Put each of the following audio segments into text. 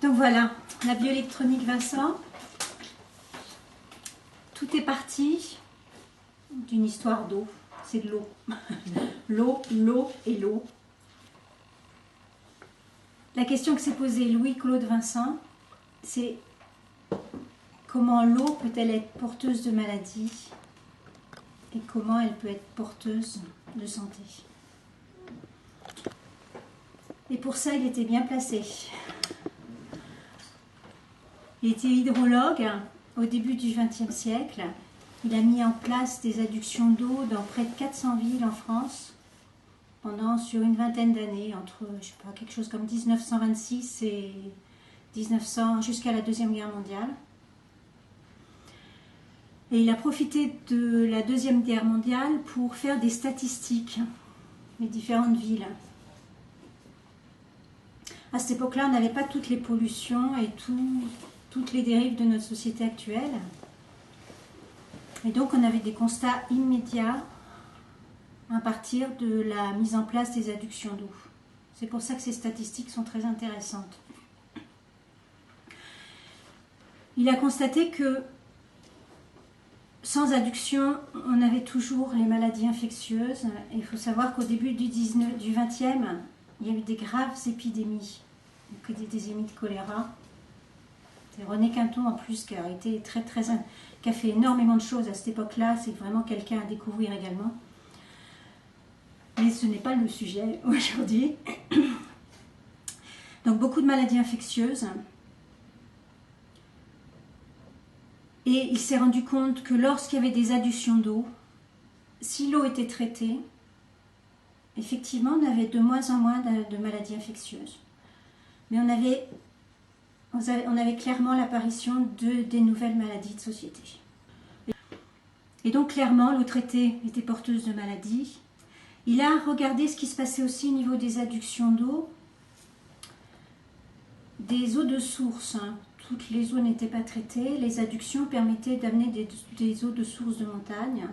Donc voilà, la bioélectronique Vincent. Tout est parti d'une histoire d'eau. C'est de l'eau. L'eau et l'eau. La question que s'est posée Louis-Claude Vincent, c'est comment l'eau peut-elle être porteuse de maladies et comment elle peut être porteuse de santé. Et pour ça, il était bien placé. Il était hydrologue au début du XXe siècle. Il a mis en place des adductions d'eau dans près de 400 villes en France sur une vingtaine d'années, entre je sais pas, quelque chose comme 1926 et 1900 jusqu'à la Deuxième Guerre mondiale. Et il a profité de la Deuxième Guerre mondiale pour faire des statistiques des différentes villes. À cette époque-là, on n'avait pas toutes les pollutions et toutes les dérives de notre société actuelle. Et donc, on avait des constats immédiats à partir de la mise en place des adductions d'eau. C'est pour ça que ces statistiques sont très intéressantes. Il a constaté que sans adduction, on avait toujours les maladies infectieuses. Et il faut savoir qu'au début du 20e, il y a eu des graves épidémies, des épidémies de choléra. C'est René Quinton en plus qui a été qui a fait énormément de choses à cette époque-là. C'est vraiment quelqu'un à découvrir également. Mais ce n'est pas le sujet aujourd'hui. Donc beaucoup de maladies infectieuses. Et il s'est rendu compte que lorsqu'il y avait des adductions d'eau, si l'eau était traitée, effectivement on avait de moins en moins de maladies infectieuses. Mais on avait clairement l'apparition des nouvelles maladies de société. Et donc clairement l'eau traitée était porteuse de maladies. Il a regardé ce qui se passait aussi au niveau des adductions d'eau, des eaux de source. Toutes les eaux n'étaient pas traitées. Les adductions permettaient d'amener des eaux de source de montagne.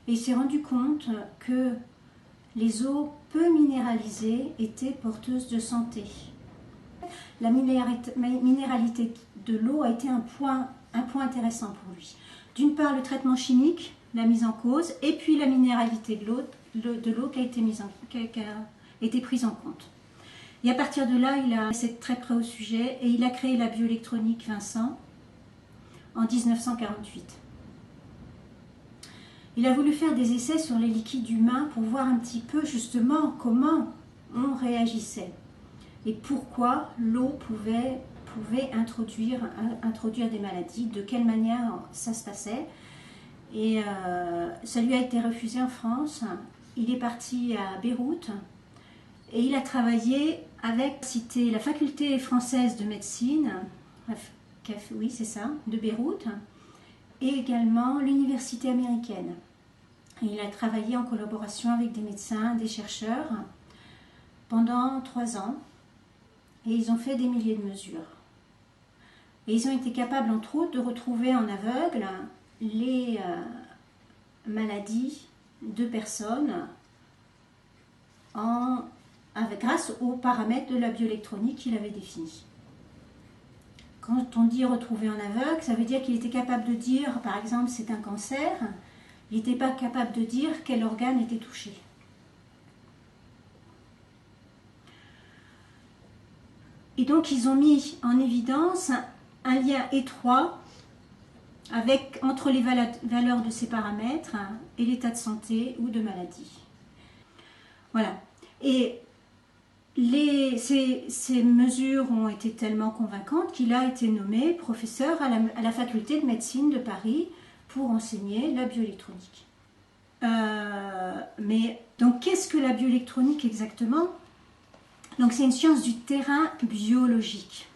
Et il s'est rendu compte que les eaux peu minéralisées étaient porteuses de santé. La minéralité de l'eau a été un point intéressant pour lui. D'une part, le traitement chimique l'a mise en cause, et puis la minéralité de l'eau qui a été prise en compte. Et à partir de là, il a été très près au sujet et il a créé la bioélectronique Vincent en 1948. Il a voulu faire des essais sur les liquides humains pour voir un petit peu justement comment on réagissait et pourquoi l'eau pouvait introduire des maladies, de quelle manière ça se passait. Et ça lui a été refusé en France. Il est parti à Beyrouth et il a travaillé avec la faculté française de médecine, oui c'est ça, de Beyrouth, et également l'université américaine. Et il a travaillé en collaboration avec des médecins, des chercheurs, pendant 3 ans, et ils ont fait des milliers de mesures. Et ils ont été capables, entre autres, de retrouver en aveugle les maladies de personnes grâce aux paramètres de la bioélectronique qu'il avait définis. Quand on dit retrouver en aveugle, ça veut dire qu'il était capable de dire, par exemple, c'est un cancer, il n'était pas capable de dire quel organe était touché. Et donc ils ont mis en évidence un lien étroit entre les valeurs de ces paramètres et l'état de santé ou de maladie. Voilà. Et ces mesures ont été tellement convaincantes qu'il a été nommé professeur à la faculté de médecine de Paris pour enseigner la bioélectronique. Donc qu'est-ce que la bioélectronique exactement? Donc c'est une science du terrain biologique.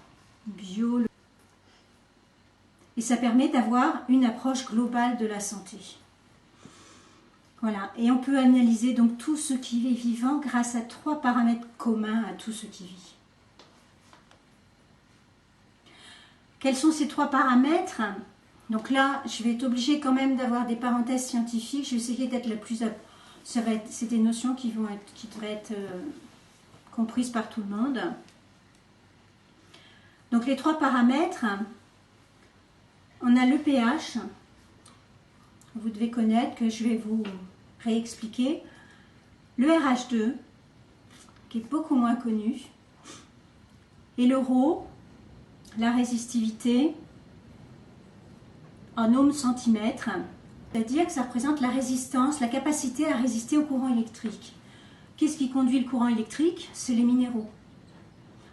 Et ça permet d'avoir une approche globale de la santé. Voilà, et on peut analyser donc tout ce qui est vivant grâce à 3 paramètres communs à tout ce qui vit. Quels sont ces 3 paramètres? Donc là, je vais être obligée quand même d'avoir des parenthèses scientifiques. Je vais essayer d'être la plus... C'est des notions qui devraient être comprises par tout le monde. Donc les 3 paramètres, on a le pH, vous devez connaître, que je vais vous réexpliquer, le RH2, qui est beaucoup moins connu, et le ρ, la résistivité en ohms centimètres, c'est-à-dire que ça représente la résistance, la capacité à résister au courant électrique. Qu'est-ce qui conduit le courant électrique? C'est les minéraux.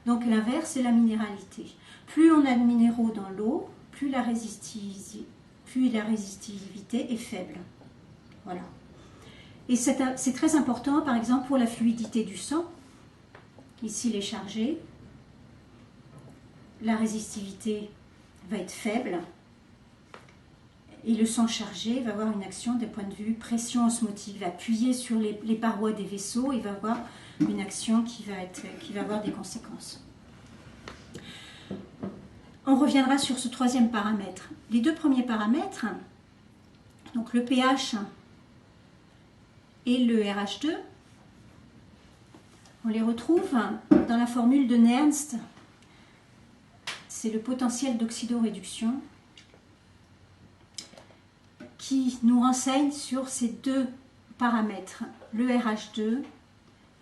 Donc l'inverse, c'est la minéralité. Plus on a de minéraux dans l'eau, plus la résistivité est faible. Voilà. Et c'est très important, par exemple, pour la fluidité du sang. Ici, il est chargé. La résistivité va être faible. Et le sang chargé va avoir une action d'un point de vue pression osmotique. Il va appuyer sur les parois des vaisseaux. Il va avoir une action qui va avoir des conséquences. On reviendra sur ce 3e paramètre. Les 2 premiers paramètres, donc le pH et le RH2, on les retrouve dans la formule de Nernst. C'est le potentiel d'oxydoréduction qui nous renseigne sur ces 2 paramètres, le RH2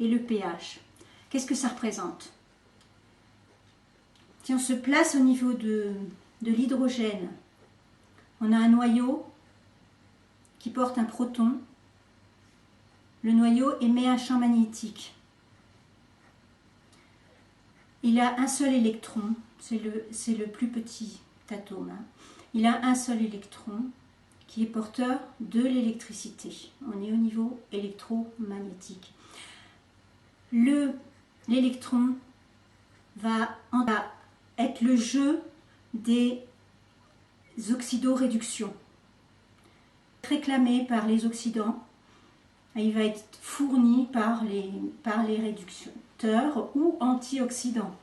et le pH. Qu'est-ce que ça représente? Si on se place au niveau de l'hydrogène, on a un noyau qui porte un proton. Le noyau émet un champ magnétique. Il a un seul électron, c'est le plus petit atome. Il a un seul électron qui est porteur de l'électricité. On est au niveau électromagnétique. L'électron va être le jeu des oxydoréductions. Réclamé par les oxydants, il va être fourni par les réducteurs ou antioxydants.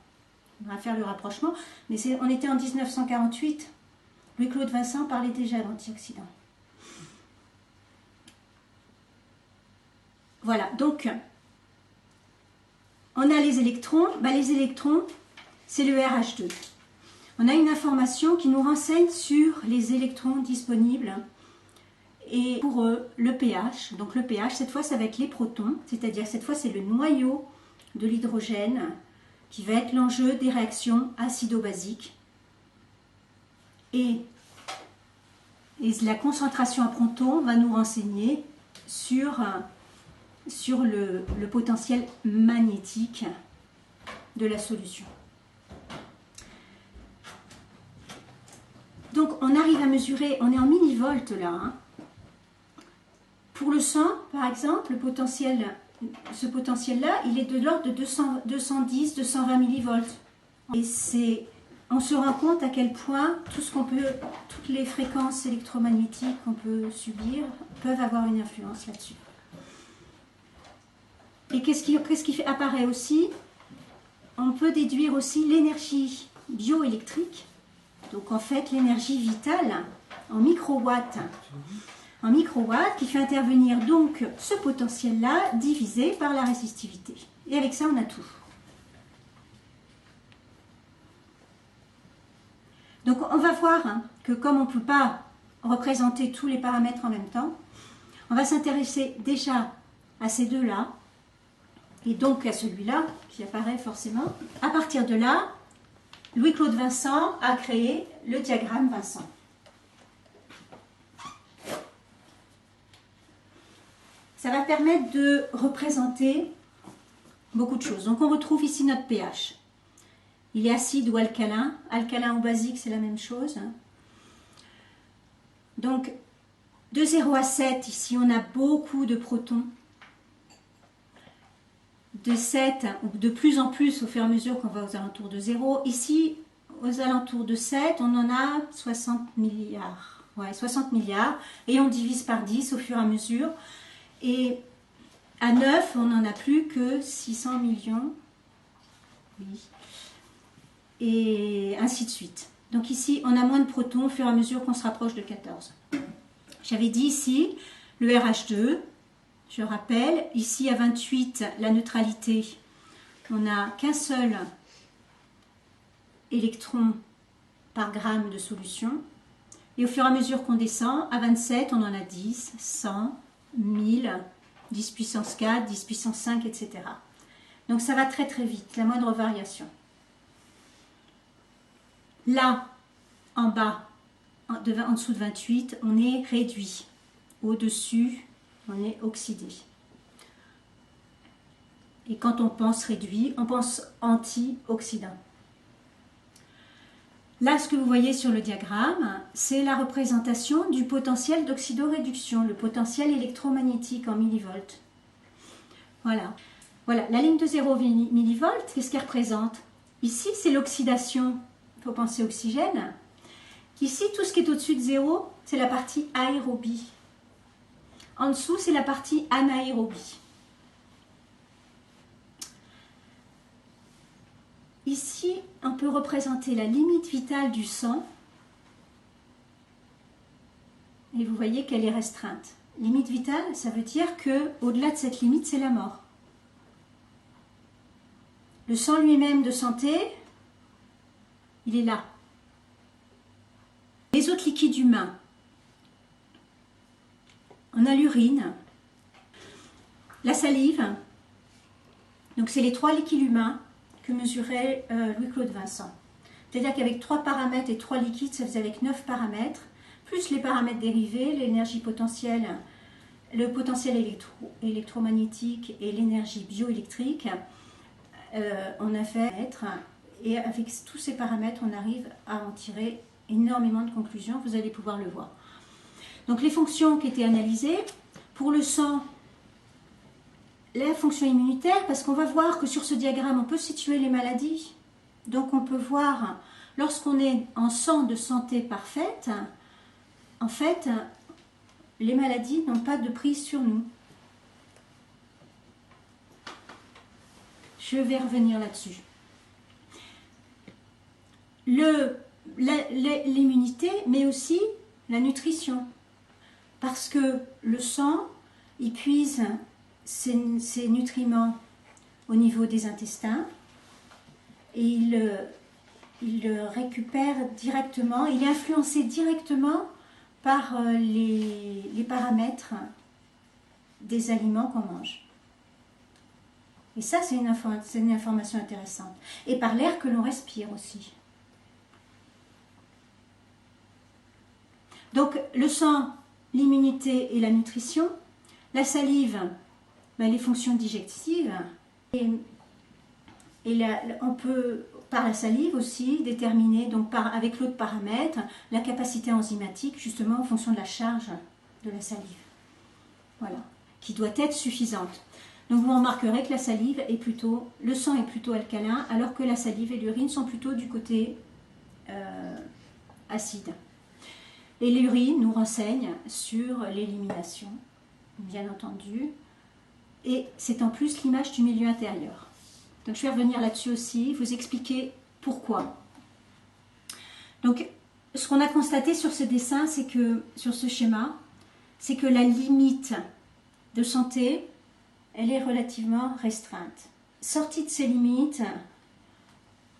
On va faire le rapprochement, mais on était en 1948. Louis-Claude Vincent parlait déjà d'antioxydants. Voilà, donc on a les électrons. Les électrons, c'est le RH2. On a une information qui nous renseigne sur les électrons disponibles. Et pour le pH, donc le pH, cette fois, ça va être les protons, c'est-à-dire cette fois, c'est le noyau de l'hydrogène qui va être l'enjeu des réactions acido-basiques. Et la concentration à protons va nous renseigner sur le potentiel magnétique de la solution. Donc on arrive à mesurer, on est en millivolts là. Hein. Pour le sang, par exemple, ce potentiel-là, il est de l'ordre de 210-220 millivolts. Et on se rend compte à quel point toutes les fréquences électromagnétiques qu'on peut subir peuvent avoir une influence là-dessus. Et qu'est-ce qui apparaît aussi? On peut déduire aussi l'énergie bioélectrique, donc en fait l'énergie vitale en microwatts. En microwatts qui fait intervenir donc ce potentiel-là divisé par la résistivité. Et avec ça, on a tout. Donc on va voir que comme on ne peut pas représenter tous les paramètres en même temps, on va s'intéresser déjà à ces deux-là, et donc à celui-là qui apparaît forcément. À partir de là, Louis-Claude Vincent a créé le diagramme Vincent. Ça va permettre de représenter beaucoup de choses. Donc on retrouve ici notre pH. Il est acide ou alcalin. Alcalin ou basique, c'est la même chose. Donc de 0 à 7, ici on a beaucoup de protons. De 7, ou de plus en plus au fur et à mesure qu'on va aux alentours de 0. Ici, aux alentours de 7, on en a 60 milliards. Ouais, 60 milliards. Et on divise par 10 au fur et à mesure. Et à 9, on n'en a plus que 600 millions. Oui. Et ainsi de suite. Donc ici, on a moins de protons au fur et à mesure qu'on se rapproche de 14. J'avais dit ici, le RH2, je rappelle, ici à 28, la neutralité, on n'a qu'un seul électrons par gramme de solution. Et au fur et à mesure qu'on descend, à 27, on en a 10, 100, 1000, 10 puissance 4, 10 puissance 5, etc. Donc ça va très très vite, la moindre variation. Là, en bas, en dessous de 28, on est réduit. Au-dessus, on est oxydé. Et quand on pense réduit, on pense antioxydant. Là, ce que vous voyez sur le diagramme, c'est la représentation du potentiel d'oxydoréduction, le potentiel électromagnétique en millivolts. Voilà. Voilà, la ligne de 0 millivolts, qu'est-ce qu'elle représente? Ici, c'est l'oxydation. Il faut penser oxygène. Ici, tout ce qui est au-dessus de 0, c'est la partie aérobie. En dessous, c'est la partie anaérobie. Ici, on peut représenter la limite vitale du sang. Et vous voyez qu'elle est restreinte. Limite vitale, ça veut dire qu'au-delà de cette limite, c'est la mort. Le sang lui-même de santé, il est là. Les autres liquides humains. On a l'urine, la salive. Donc c'est les 3 liquides humains que mesurait Louis-Claude Vincent. C'est-à-dire qu'avec 3 paramètres et 3 liquides, ça faisait avec 9 paramètres, plus les paramètres dérivés, l'énergie potentielle, le potentiel électromagnétique et l'énergie bioélectrique. On a fait et avec tous ces paramètres, on arrive à en tirer énormément de conclusions, vous allez pouvoir le voir. Donc les fonctions qui étaient analysées, pour le sang, la fonction immunitaire, parce qu'on va voir que sur ce diagramme, on peut situer les maladies. Donc on peut voir, lorsqu'on est en sang de santé parfaite, en fait, les maladies n'ont pas de prise sur nous. Je vais revenir là-dessus. L'immunité, mais aussi la nutrition. Parce que le sang, il puise ses nutriments au niveau des intestins et il le récupère directement, il est influencé directement par les paramètres des aliments qu'on mange. Et ça, c'est une information intéressante. Et par l'air que l'on respire aussi. Donc, le sang, l'immunité et la nutrition. La salive, ben, les fonctions digestives. Et on peut, par la salive aussi, déterminer, donc avec l'autre paramètre, la capacité enzymatique, justement en fonction de la charge de la salive. Voilà, qui doit être suffisante. Donc vous remarquerez que la salive est plutôt, le sang est plutôt alcalin, alors que la salive et l'urine sont plutôt du côté acide. Et l'urine nous renseigne sur l'élimination, bien entendu. Et c'est en plus l'image du milieu intérieur. Donc je vais revenir là-dessus aussi, vous expliquer pourquoi. Donc ce qu'on a constaté sur ce dessin, c'est que, sur ce schéma, c'est que la limite de santé, elle est relativement restreinte. Sortie de ces limites,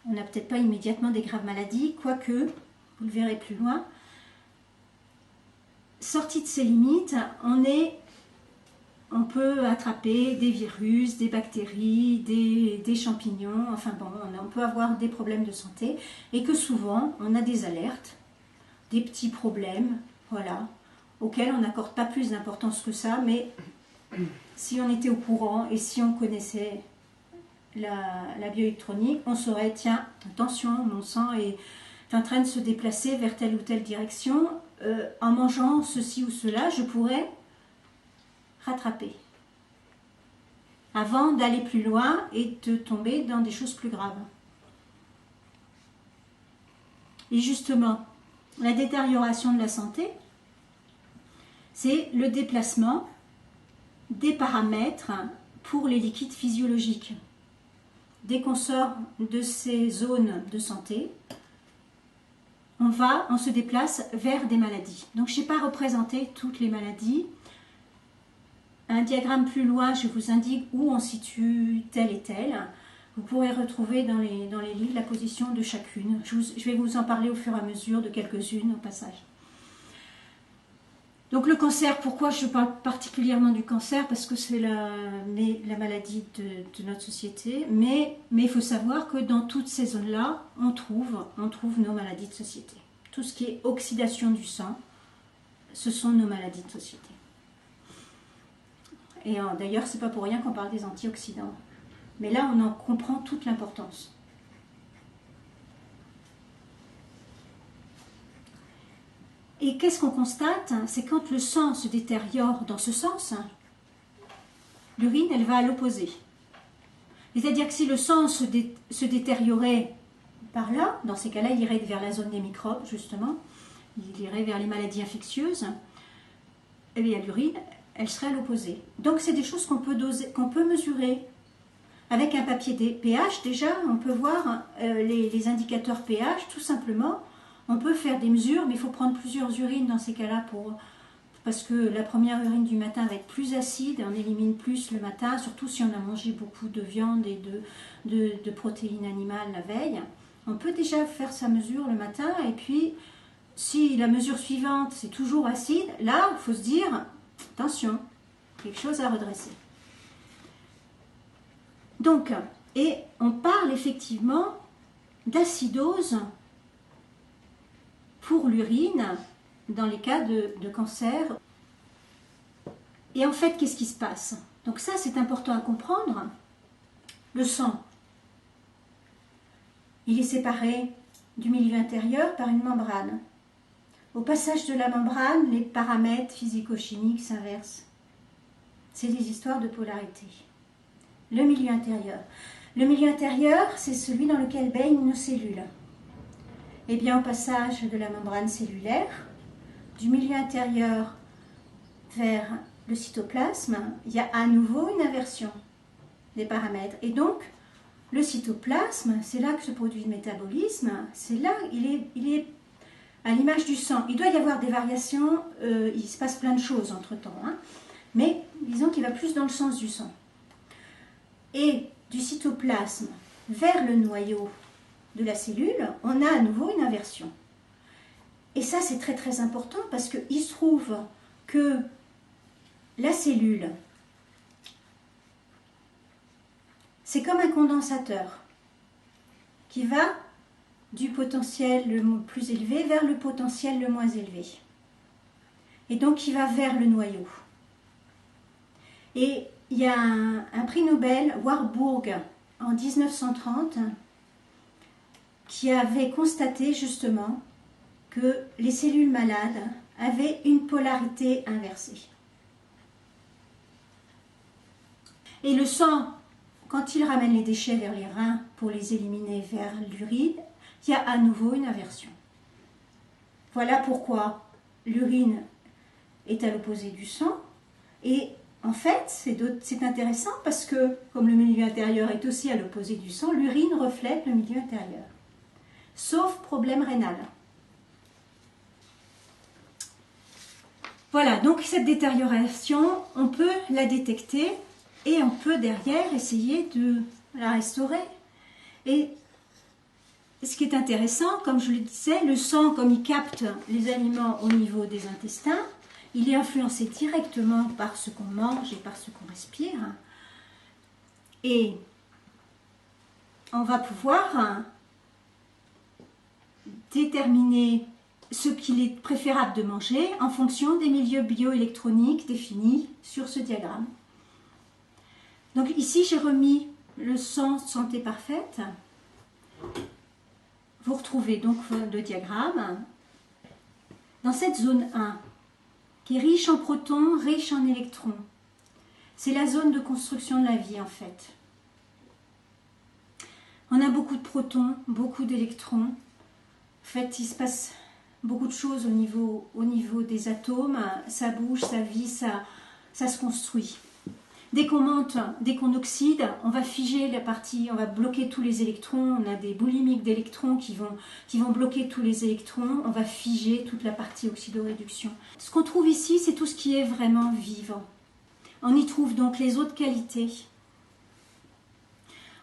on n'a peut-être pas immédiatement des graves maladies, quoique, vous le verrez plus loin, sortie de ces limites, on peut attraper des virus, des bactéries, des champignons, enfin bon, on peut avoir des problèmes de santé et que souvent on a des alertes, des petits problèmes, voilà, auxquels on n'accorde pas plus d'importance que ça, mais si on était au courant et si on connaissait la bioélectronique, on saurait, tiens, attention, mon sang est en train de se déplacer vers telle ou telle direction, en mangeant ceci ou cela, je pourrais rattraper avant d'aller plus loin et de tomber dans des choses plus graves. Et justement, la détérioration de la santé, c'est le déplacement des paramètres pour les liquides physiologiques. Dès qu'on sort de ces zones de santé, on se déplace vers des maladies. Donc je n'ai pas représenté toutes les maladies. Un diagramme plus loin, je vous indique où on situe telle et telle. Vous pourrez retrouver dans les livres la position de chacune. Je vais vous en parler au fur et à mesure de quelques-unes au passage. Donc le cancer, pourquoi je parle particulièrement du cancer? Parce que c'est la maladie de notre société. Mais il faut savoir que dans toutes ces zones-là, on trouve nos maladies de société. Tout ce qui est oxydation du sang, ce sont nos maladies de société. Et d'ailleurs, c'est pas pour rien qu'on parle des antioxydants. Mais là, on en comprend toute l'importance. Et qu'est-ce qu'on constate? C'est quand le sang se détériore dans ce sens, l'urine, elle va à l'opposé. C'est-à-dire que si le sang se détériorait par là, dans ces cas-là, il irait vers la zone des microbes, justement. Il irait vers les maladies infectieuses. Et bien l'urine, elle serait à l'opposé. Donc c'est des choses qu'on peut mesurer. Avec un papier pH, déjà, on peut voir les indicateurs pH, tout simplement. On peut faire des mesures, mais il faut prendre plusieurs urines dans ces cas-là parce que la première urine du matin va être plus acide, on élimine plus le matin, surtout si on a mangé beaucoup de viande et de protéines animales la veille. On peut déjà faire sa mesure le matin, et puis si la mesure suivante c'est toujours acide, là il faut se dire, attention, quelque chose à redresser. Donc, et on parle effectivement d'acidose pour l'urine dans les cas de cancer. Et en fait, qu'est-ce qui se passe? Donc ça, c'est important à comprendre. Le sang, il est séparé du milieu intérieur par une membrane. Au passage de la membrane, les paramètres physico-chimiques s'inversent. C'est des histoires de polarité. Le milieu intérieur. Le milieu intérieur, c'est celui dans lequel baignent nos cellules. Et bien, au passage de la membrane cellulaire, du milieu intérieur vers le cytoplasme, il y a à nouveau une inversion des paramètres. Et donc, le cytoplasme, c'est là que se produit le métabolisme, c'est là, il est à l'image du sang. Il doit y avoir des variations, il se passe plein de choses entre-temps, hein, mais disons qu'il va plus dans le sens du sang. Et du cytoplasme vers le noyau de la cellule, on a à nouveau une inversion. Et ça, c'est très très important parce qu'il se trouve que la cellule, c'est comme un condensateur qui va du potentiel le plus élevé vers le potentiel le moins élevé. Et donc, il va vers le noyau. Et il y a un prix Nobel, Warburg, en 1930, qui avait constaté justement que les cellules malades avaient une polarité inversée. Et le sang, quand il ramène les déchets vers les reins pour les éliminer vers l'urine, il y a à nouveau une inversion. Voilà pourquoi l'urine est à l'opposé du sang. Et en fait, c'est intéressant parce que, comme le milieu intérieur est aussi à l'opposé du sang, l'urine reflète le milieu intérieur. Sauf problème rénal. Voilà, donc cette détérioration, on peut la détecter et on peut derrière essayer de la restaurer. Et ce qui est intéressant, comme je le disais, le sang, comme il capte les aliments au niveau des intestins, il est influencé directement par ce qu'on mange et par ce qu'on respire. Et on va pouvoir déterminer ce qu'il est préférable de manger en fonction des milieux bioélectroniques définis sur ce diagramme. Donc ici, j'ai remis le sang santé parfaite. Vous retrouvez donc le diagramme. Dans cette zone 1, qui est riche en protons, riche en électrons, c'est la zone de construction de la vie en fait. On a beaucoup de protons, beaucoup d'électrons. En fait, il se passe beaucoup de choses au niveau des atomes. Ça bouge, ça vit, ça se construit. Dès qu'on monte, dès qu'on oxyde, on va figer la partie, on va bloquer tous les électrons. On a des boulimiques d'électrons qui vont bloquer tous les électrons. On va figer toute la partie oxydoréduction. Ce qu'on trouve ici, c'est tout ce qui est vraiment vivant. On y trouve donc les autres qualités.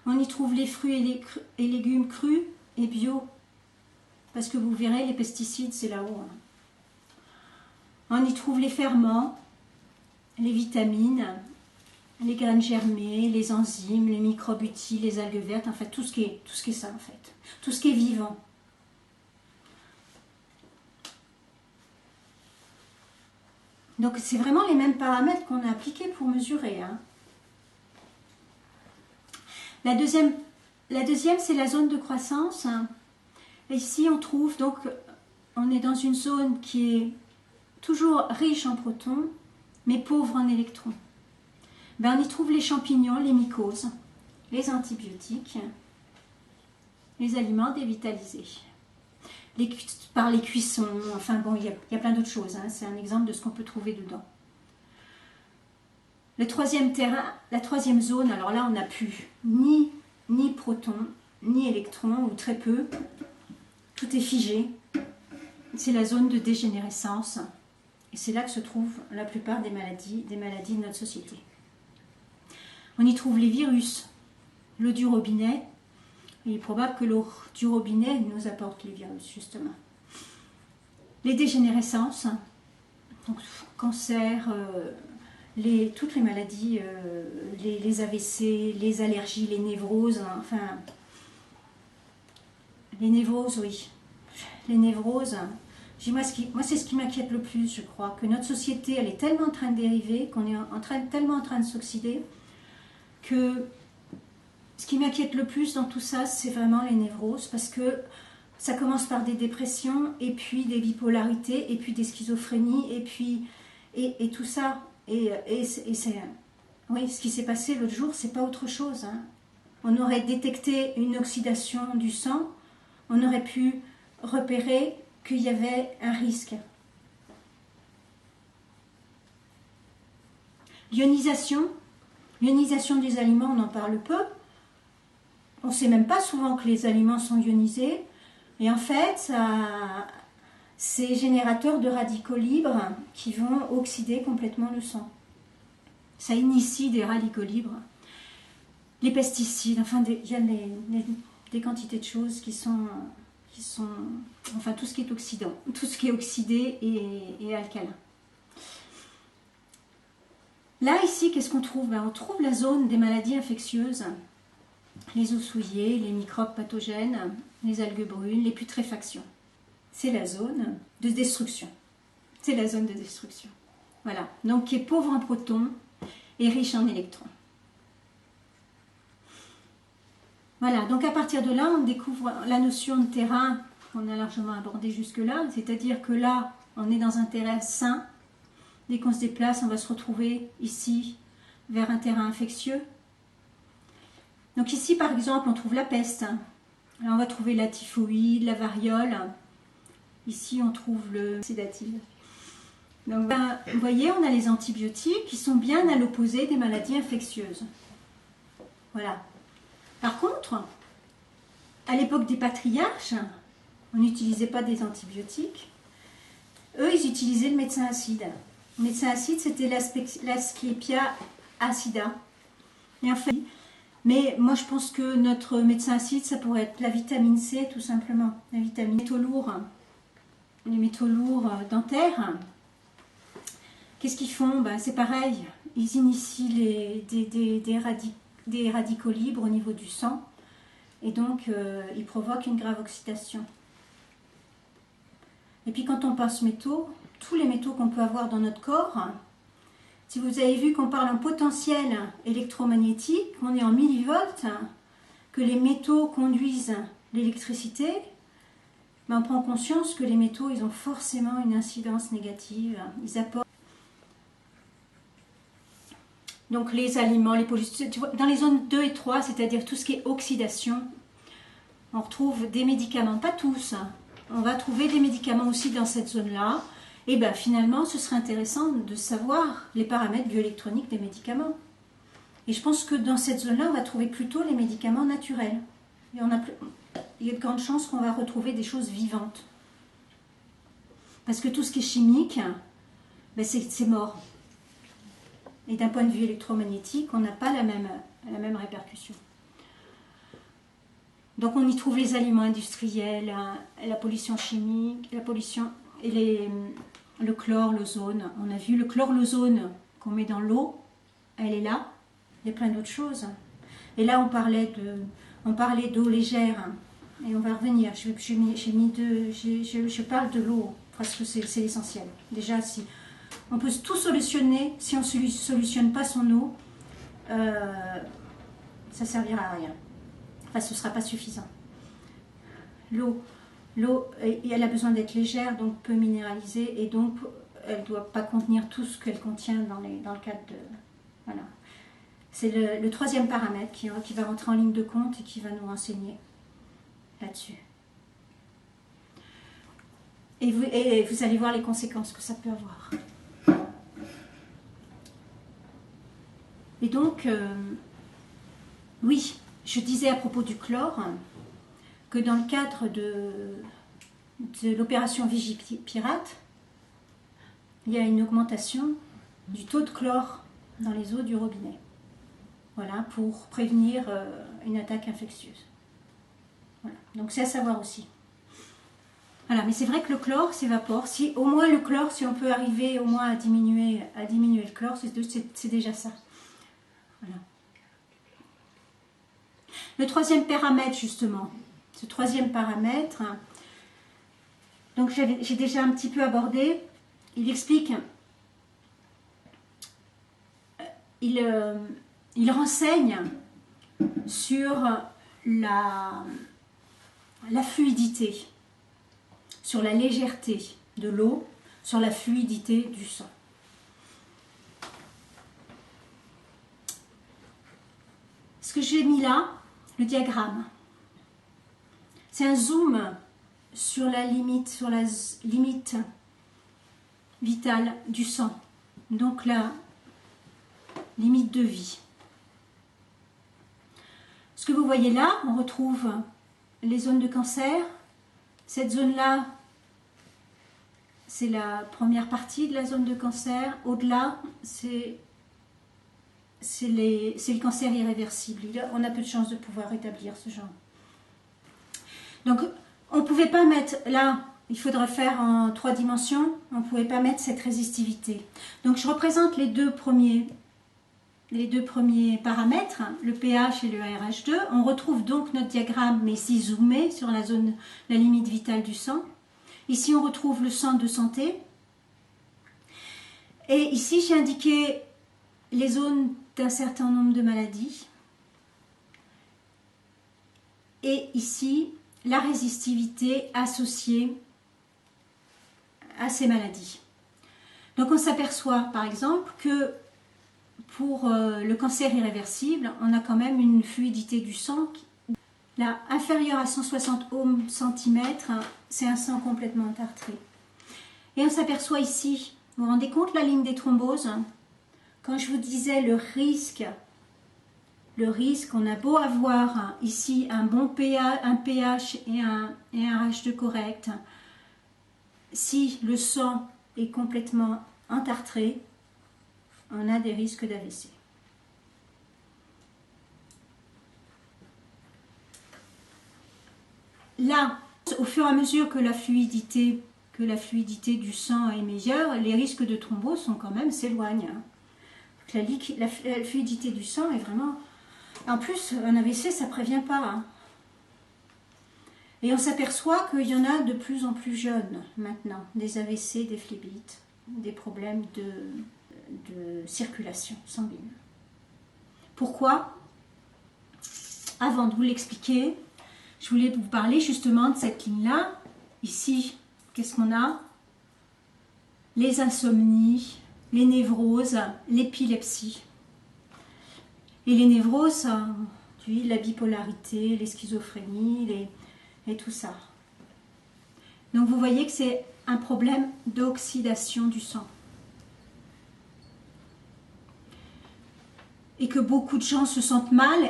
On y trouve les fruits et légumes crus et bio. Parce que vous verrez, les pesticides, c'est là-haut. On y trouve les ferments, les vitamines, les graines germées, les enzymes, les microbes utiles, les algues vertes, en fait, tout ce qui est ça, en fait. Tout ce qui est vivant. Donc, c'est vraiment les mêmes paramètres qu'on a appliqués pour mesurer. Hein. La deuxième, c'est la zone de croissance. Et ici, on trouve, donc, on est dans une zone qui est toujours riche en protons, mais pauvre en électrons. Ben, on y trouve les champignons, les mycoses, les antibiotiques, les aliments dévitalisés. Par les cuissons, enfin bon, il y a plein d'autres choses. Hein, c'est un exemple de ce qu'on peut trouver dedans. Le troisième terrain, la troisième zone, alors là, on n'a plus ni protons, ni électrons, ou très peu. Tout est figé. C'est la zone de dégénérescence. Et c'est là que se trouvent la plupart des maladies de notre société. On y trouve les virus, l'eau du robinet. Il est probable que l'eau du robinet nous apporte les virus, justement. Les dégénérescences, donc cancer, toutes les maladies, les AVC, les allergies, les névroses, enfin, les névroses, oui. Les névroses, moi c'est ce qui m'inquiète le plus, je crois, que notre société, elle est tellement en train de dériver, qu'on est tellement en train de s'oxyder, que ce qui m'inquiète le plus dans tout ça, c'est vraiment les névroses, parce que ça commence par des dépressions, et puis des bipolarités, et puis des schizophrénies, et tout ça. Et c'est, oui, ce qui s'est passé l'autre jour, c'est pas autre chose. Hein. On aurait détecté une oxydation du sang, on aurait pu repérer qu'il y avait un risque. L'ionisation des aliments, on en parle peu. On ne sait même pas souvent que les aliments sont ionisés. Et en fait, c'est générateur de radicaux libres qui vont oxyder complètement le sang. Ça initie des radicaux libres. Les pesticides, enfin, il y a des quantités de choses qui sont, enfin, tout ce qui est oxydant, tout ce qui est oxydé et alcalin. Là, ici, qu'est-ce qu'on trouve? On trouve la zone des maladies infectieuses, les os souillés, les microbes pathogènes, les algues brunes, les putréfactions. C'est la zone de destruction. C'est la zone de destruction. Voilà. Donc, qui est pauvre en protons et riche en électrons. Voilà. Donc, à partir de là, on découvre la notion de terrain qu'on a largement abordée jusque-là. C'est-à-dire que là, on est dans un terrain sain. Dès qu'on se déplace, on va se retrouver ici, vers un terrain infectieux. Donc ici, par exemple, on trouve la peste. Là, on va trouver la typhoïde, la variole. Ici, on trouve le sédatif. Donc, vous voyez, on a les antibiotiques qui sont bien à l'opposé des maladies infectieuses. Voilà. Par contre, à l'époque des patriarches, on n'utilisait pas des antibiotiques. Eux, ils utilisaient le médecin acide. Le médecin acide, c'était l'Asclepia acida. Et en fait, mais moi, je pense que notre médecin acide, ça pourrait être la vitamine C, tout simplement. La vitamine métaux lourds, les métaux lourds dentaires. Qu'est-ce qu'ils font? C'est pareil. Ils initient des radicaux libres au niveau du sang. Et donc, ils provoquent une grave oxydation. Et puis, quand on pense métaux, tous les métaux qu'on peut avoir dans notre corps, si vous avez vu qu'on parle en potentiel électromagnétique, qu'on est en millivolts, que les métaux conduisent l'électricité, on prend conscience que les métaux, ils ont forcément une incidence négative. Ils apportent. Donc les aliments, les pollutions, dans les zones 2 et 3, c'est-à-dire tout ce qui est oxydation, on retrouve des médicaments, pas tous, on va trouver des médicaments aussi dans cette zone-là. Et bien finalement, ce serait intéressant de savoir les paramètres bioélectroniques des médicaments. Et je pense que dans cette zone-là, on va trouver plutôt les médicaments naturels. Et il y a de grandes chances qu'on va retrouver des choses vivantes. Parce que tout ce qui est chimique, c'est mort. Et d'un point de vue électromagnétique, on n'a pas la même répercussion. Donc on y trouve les aliments industriels, la pollution chimique, la pollution et le chlore, l'ozone. On a vu le chlore, l'ozone qu'on met dans l'eau, elle est là. Il y a plein d'autres choses. Et là on parlait d'eau légère. Et on va revenir. Je parle de l'eau parce que c'est l'essentiel. Déjà, si on peut tout solutionner, si on ne solutionne pas son eau, ça ne servira à rien. Enfin, ce ne sera pas suffisant. L'eau, elle a besoin d'être légère, donc peu minéralisée, et donc elle ne doit pas contenir tout ce qu'elle contient dans le cadre de... Voilà. C'est le troisième paramètre qui va rentrer en ligne de compte et qui va nous renseigner là-dessus. Et vous allez voir les conséquences que ça peut avoir. Et donc, oui, je disais à propos du chlore que dans le cadre de l'opération Vigipirate, il y a une augmentation du taux de chlore dans les eaux du robinet. Voilà, pour prévenir une attaque infectieuse. Voilà. Donc c'est à savoir aussi. Voilà, mais c'est vrai que le chlore s'évapore. Si au moins le chlore, si on peut arriver au moins à diminuer le chlore, c'est déjà ça. Voilà. Le troisième paramètre, justement, ce troisième paramètre, donc j'ai déjà un petit peu abordé, il explique, il renseigne sur la fluidité, sur la légèreté de l'eau, sur la fluidité du sang. Ce que j'ai mis là, le diagramme, c'est un zoom sur la limite vitale du sang, donc la limite de vie. Ce que vous voyez là, on retrouve les zones de cancer. Cette zone-là, c'est la première partie de la zone de cancer. Au-delà, c'est le cancer irréversible. On a peu de chances de pouvoir rétablir ce genre. Donc, on ne pouvait pas mettre là, il faudrait faire en 3 dimensions, on ne pouvait pas mettre cette résistivité. Donc, je représente les deux premiers paramètres, le pH et le ARH2. On retrouve donc notre diagramme, mais ici zoomé sur la limite vitale du sang. Ici, on retrouve le centre de santé. Et ici, j'ai indiqué les zones d'un certain nombre de maladies. Et ici, la résistivité associée à ces maladies. Donc, on s'aperçoit, par exemple, que pour le cancer irréversible, on a quand même une fluidité du sang là, inférieure à 160 ohms centimètres, c'est un sang complètement tartré. Et on s'aperçoit ici, vous vous rendez compte la ligne des thromboses? Quand je vous disais le risque, on a beau avoir ici un bon pH et un RH2 correct, si le sang est complètement entartré, on a des risques d'AVC. Là, au fur et à mesure que la fluidité du sang est meilleure, les risques de thrombose s'éloignent. La fluidité du sang est vraiment... En plus, un AVC, ça ne prévient pas. Et on s'aperçoit qu'il y en a de plus en plus jeunes maintenant, des AVC, des phlébites, des problèmes de circulation sanguine. Pourquoi? Avant de vous l'expliquer, je voulais vous parler justement de cette ligne-là. Ici, qu'est-ce qu'on a? Les insomnies, les névroses, l'épilepsie. Et les névroses, la bipolarité, les schizophrénies, et tout ça. Donc vous voyez que c'est un problème d'oxydation du sang. Et que beaucoup de gens se sentent mal.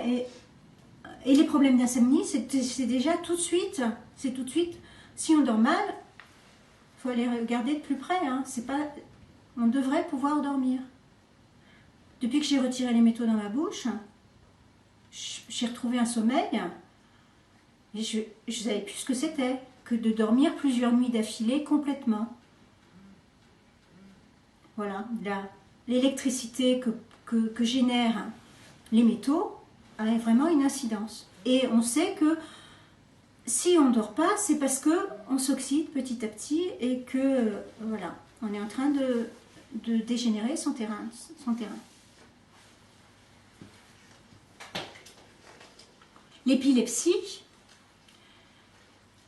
Et les problèmes d'insomnie, c'est déjà tout de suite. C'est tout de suite. Si on dort mal, il faut aller regarder de plus près. On devrait pouvoir dormir. Depuis que j'ai retiré les métaux dans ma bouche, j'ai retrouvé un sommeil. Je ne savais plus ce que c'était que de dormir plusieurs nuits d'affilée complètement. Voilà, l'électricité que génèrent les métaux a vraiment une incidence. Et on sait que si on ne dort pas, c'est parce qu'on s'oxyde petit à petit et que, voilà, on est en train de dégénérer son terrain. L'épilepsie,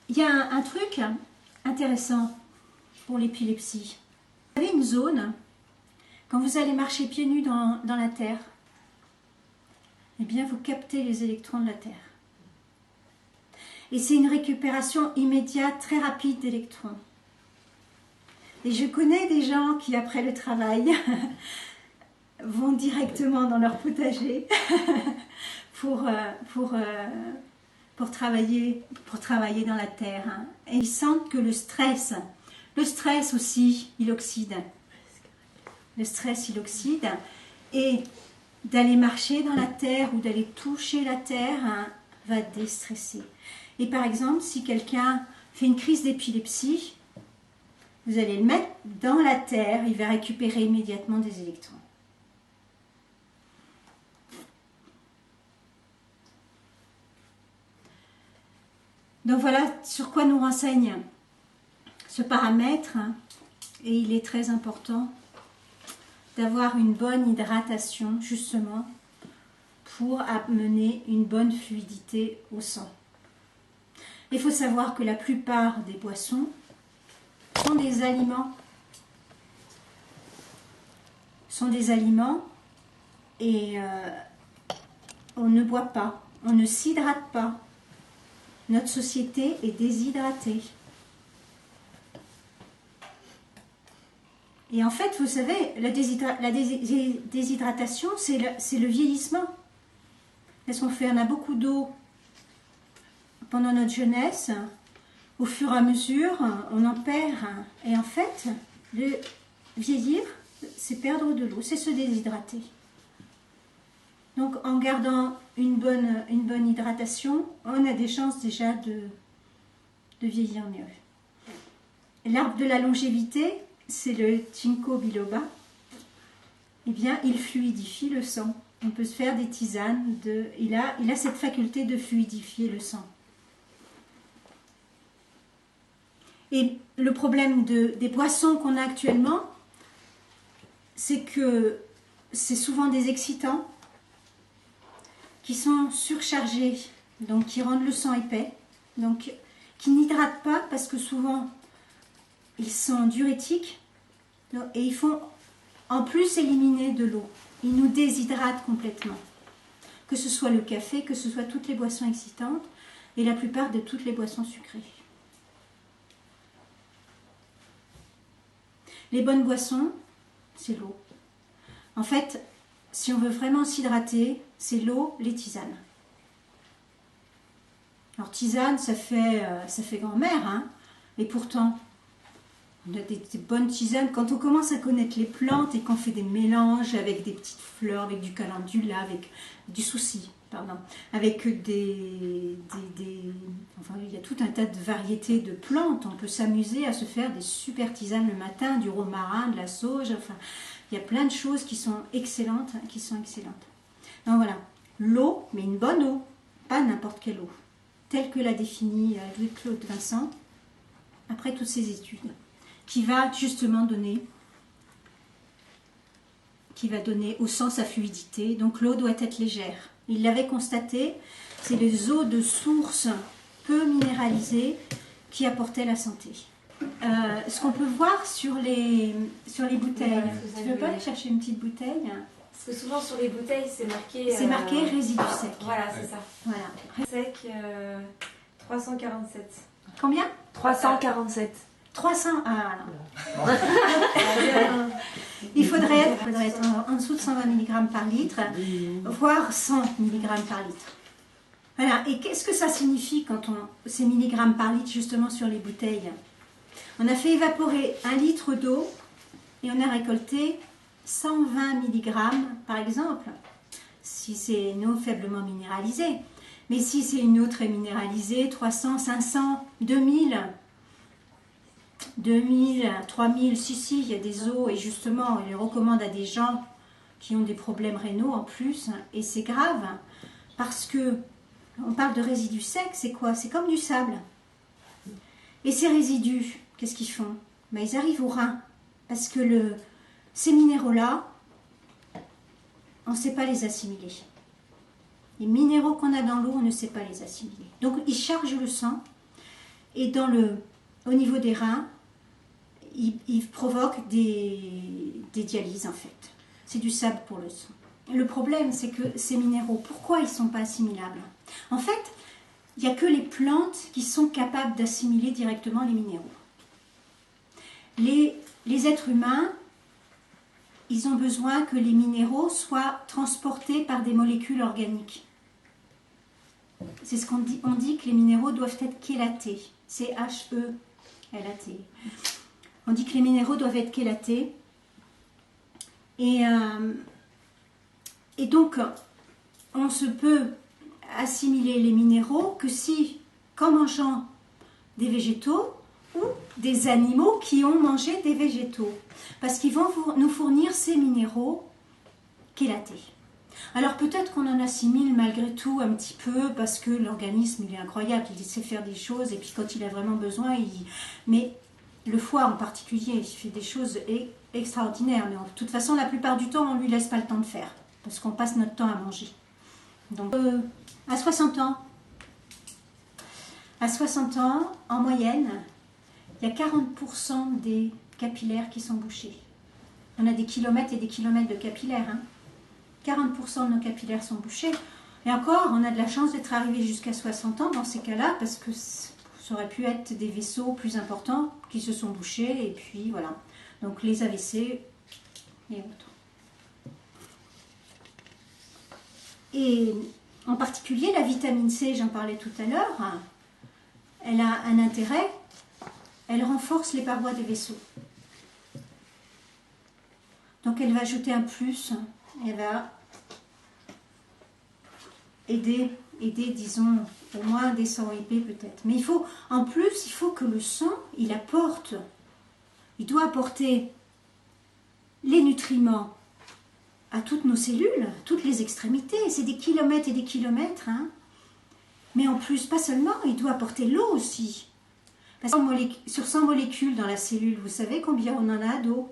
il y a un truc intéressant pour l'épilepsie. Vous avez une zone, quand vous allez marcher pieds nus dans la terre, eh bien vous captez les électrons de la terre. Et c'est une récupération immédiate, très rapide d'électrons. Et je connais des gens qui, après le travail, vont directement dans leur potager pour travailler dans la terre. Et ils sentent que le stress aussi, il oxyde. Le stress, il oxyde. Et d'aller marcher dans la terre ou d'aller toucher la terre va déstresser. Et par exemple, si quelqu'un fait une crise d'épilepsie, vous allez le mettre dans la terre, il va récupérer immédiatement des électrons. Donc voilà sur quoi nous renseigne ce paramètre, et il est très important d'avoir une bonne hydratation justement pour amener une bonne fluidité au sang. Il faut savoir que la plupart des boissons sont des aliments. Et on ne boit pas, on ne s'hydrate pas. Notre société est déshydratée. Et en fait, vous savez, la déshydratation, c'est le vieillissement. Qu'est-ce qu'on fait? On a beaucoup d'eau pendant notre jeunesse. Au fur et à mesure, on en perd. Et en fait, le vieillir, c'est perdre de l'eau, c'est se déshydrater. Donc, en gardant une bonne hydratation, on a des chances déjà de vieillir mieux. L'arbre de la longévité, c'est le Ginkgo biloba. Eh bien, il fluidifie le sang. On peut se faire des tisanes. Il a cette faculté de fluidifier le sang. Et le problème des boissons qu'on a actuellement, c'est que c'est souvent des excitants qui sont surchargés, donc qui rendent le sang épais, donc qui n'hydratent pas parce que souvent ils sont diurétiques et ils font en plus éliminer de l'eau. Ils nous déshydratent complètement. Que ce soit le café, que ce soit toutes les boissons excitantes et la plupart de toutes les boissons sucrées. Les bonnes boissons, c'est l'eau. En fait, si on veut vraiment s'hydrater, c'est l'eau, les tisanes. Alors tisane, ça fait grand-mère, hein, et pourtant, on a des bonnes tisanes. Quand on commence à connaître les plantes et qu'on fait des mélanges avec des petites fleurs, avec du calendula, avec du souci, avec enfin, il y a tout un tas de variétés de plantes. On peut s'amuser à se faire des super tisanes le matin, du romarin, de la sauge, enfin, il y a plein de choses qui sont excellentes, Donc voilà, l'eau, mais une bonne eau, pas n'importe quelle eau, telle que l'a définie Louis-Claude Vincent, après toutes ces études, qui va justement donner au sang sa fluidité. Donc l'eau doit être légère. Il l'avait constaté, c'est les eaux de source peu minéralisées qui apportaient la santé. Ce qu'on peut voir sur les bouteilles. Tu ne veux pas aller chercher une petite bouteille? Parce que souvent sur les bouteilles, c'est marqué... C'est marqué résidu sec. Voilà, c'est ça. Voilà. Sec, 347. Combien? 347. 300. Ah non. Il faudrait être en dessous de 120 mg par litre, voire 100 mg par litre. Voilà. Et qu'est-ce que ça signifie quand ces milligrammes par litre justement sur les bouteilles? On a fait évaporer 1 litre d'eau et on a récolté 120 mg par exemple, si c'est une eau faiblement minéralisée. Mais si c'est une eau très minéralisée, 300, 500, 2000, 2000, 3000, si, il y a des eaux, et justement, on les recommande à des gens qui ont des problèmes rénaux en plus, et c'est grave, parce que on parle de résidus secs, c'est quoi? C'est comme du sable. Et ces résidus, qu'est-ce qu'ils font? Ben, ils arrivent au rein, parce que ces minéraux-là, on ne sait pas les assimiler. Les minéraux qu'on a dans l'eau, on ne sait pas les assimiler. Donc, ils chargent le sang, et au niveau des reins, ils provoquent des dialyses, en fait. C'est du sable pour le sang. Le problème, c'est que ces minéraux, pourquoi ils ne sont pas assimilables? En fait, il n'y a que les plantes qui sont capables d'assimiler directement les minéraux. Les êtres humains, ils ont besoin que les minéraux soient transportés par des molécules organiques. C'est ce qu'on dit. On dit que les minéraux doivent être chélatés. C-H-E-L-A-T. On dit que les minéraux doivent être chélatés. Et donc, on se peut assimiler les minéraux que si, qu'en mangeant des végétaux ou des animaux qui ont mangé des végétaux. Parce qu'ils vont nous fournir ces minéraux chélatés. Alors peut-être qu'on en assimile malgré tout un petit peu parce que l'organisme il est incroyable, il sait faire des choses et puis quand il a vraiment besoin, mais le foie en particulier, il fait des choses extraordinaires. Mais de toute façon, la plupart du temps, on ne lui laisse pas le temps de faire parce qu'on passe notre temps à manger. Donc à 60 ans, en moyenne, il y a 40% des capillaires qui sont bouchés. On a des kilomètres et des kilomètres de capillaires. 40% de nos capillaires sont bouchés. Et encore, on a de la chance d'être arrivé jusqu'à 60 ans dans ces cas-là, parce que ça aurait pu être des vaisseaux plus importants qui se sont bouchés, et puis voilà. Donc les AVC et autres. Et en particulier, la vitamine C, j'en parlais tout à l'heure, elle a un intérêt, elle renforce les parois des vaisseaux. Donc elle va ajouter un plus, elle va aider, disons, au moins des sangs épais peut-être. Mais en plus, il faut que le sang, il doit apporter les nutriments à toutes nos cellules, toutes les extrémités. C'est des kilomètres et des kilomètres. Mais en plus, pas seulement, il doit apporter l'eau aussi. Parce que sur 100 molécules dans la cellule, vous savez combien on en a d'eau?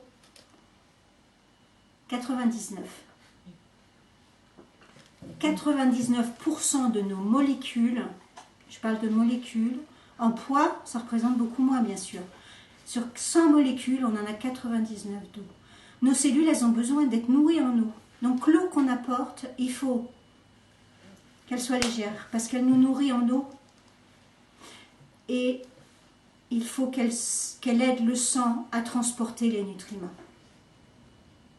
99. 99% de nos molécules, je parle de molécules, en poids, ça représente beaucoup moins bien sûr. Sur 100 molécules, on en a 99 d'eau. Nos cellules, elles ont besoin d'être nourries en eau. Donc l'eau qu'on apporte, il faut qu'elle soit légère, parce qu'elle nous nourrit en eau. Et il faut qu'elle aide le sang à transporter les nutriments.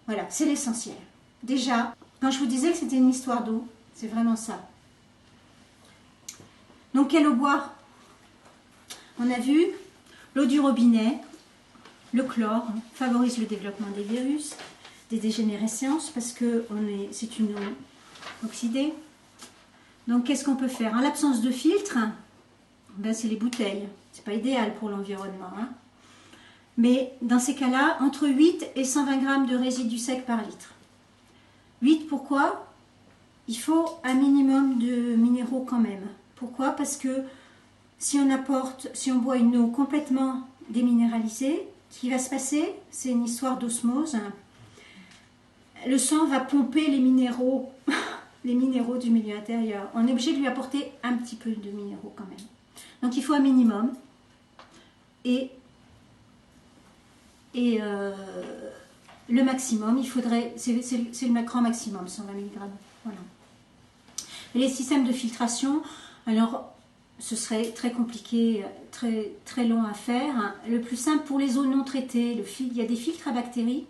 Voilà, c'est l'essentiel. Déjà, quand je vous disais que c'était une histoire d'eau, c'est vraiment ça. Donc, quelle eau boire? On a vu, l'eau du robinet, le chlore, favorise le développement des virus, des dégénérescences, parce que c'est une eau oxydée. Donc, qu'est-ce qu'on peut faire? En l'absence de filtre, c'est les bouteilles. C'est pas idéal pour l'environnement. Mais dans ces cas-là, entre 8 et 120 grammes de résidus secs par litre. 8, pourquoi? Il faut un minimum de minéraux quand même. Pourquoi? Parce que si on boit une eau complètement déminéralisée, ce qui va se passer, c'est une histoire d'osmose. Le sang va pomper les minéraux, les minéraux du milieu intérieur. On est obligé de lui apporter un petit peu de minéraux quand même. Donc il faut un minimum. Et le maximum, c'est le grand maximum, 120 mg. Voilà. Et les systèmes de filtration, alors ce serait très compliqué, très, très long à faire. Le plus simple pour les eaux non traitées, il y a des filtres à bactéries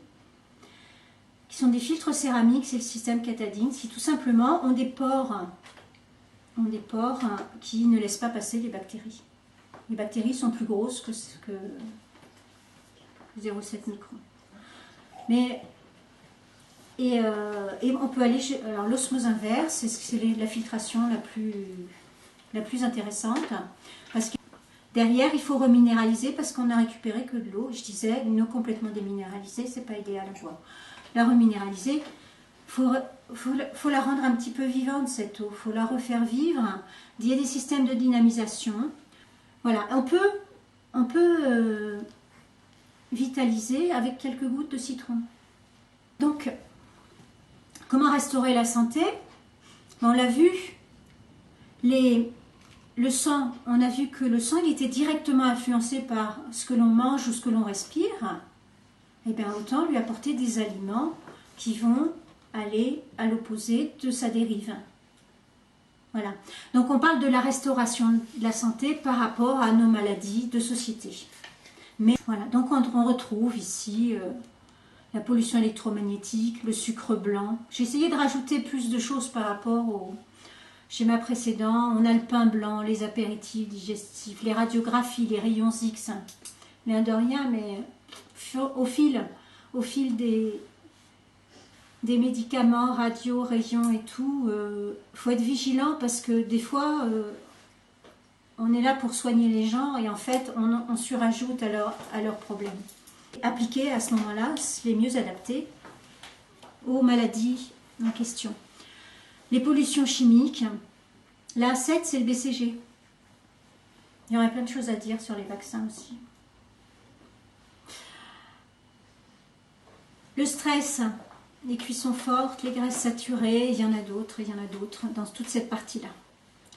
qui sont des filtres céramiques, c'est le système Catadin, qui tout simplement ont des pores qui ne laissent pas passer les bactéries. Les bactéries sont plus grosses que 0,7 microns. Mais Et on peut aller... Alors l'osmose inverse, c'est la filtration la plus intéressante. Parce que derrière, il faut reminéraliser parce qu'on n'a récupéré que de l'eau. Je disais, une eau complètement déminéralisée, c'est pas idéal à boire. La reminéraliser, faut la rendre un petit peu vivante, cette eau. Il faut la refaire vivre. Il y a des systèmes de dynamisation. Voilà, on peut vitaliser avec quelques gouttes de citron. Donc, comment restaurer la santé? On l'a vu, le sang, on a vu que le sang il était directement influencé par ce que l'on mange ou ce que l'on respire. Et bien autant lui apporter des aliments qui vont aller à l'opposé de sa dérive. Voilà. Donc on parle de la restauration de la santé par rapport à nos maladies de société. Mais voilà, donc on retrouve ici la pollution électromagnétique, le sucre blanc. J'ai essayé de rajouter plus de choses par rapport au schéma précédent. On a le pain blanc, les apéritifs digestifs, les radiographies, les rayons X. L'air de rien, mais au fil des médicaments, radio, rayons et tout, faut être vigilant parce que des fois, on est là pour soigner les gens et en fait, on surajoute à leurs problèmes. Appliquer à ce moment-là, les mieux adaptés aux maladies en question. Les pollutions chimiques, la A7, c'est le BCG. Il y aurait plein de choses à dire sur les vaccins aussi. Le stress, les cuissons fortes, les graisses saturées, il y en a d'autres dans toute cette partie-là.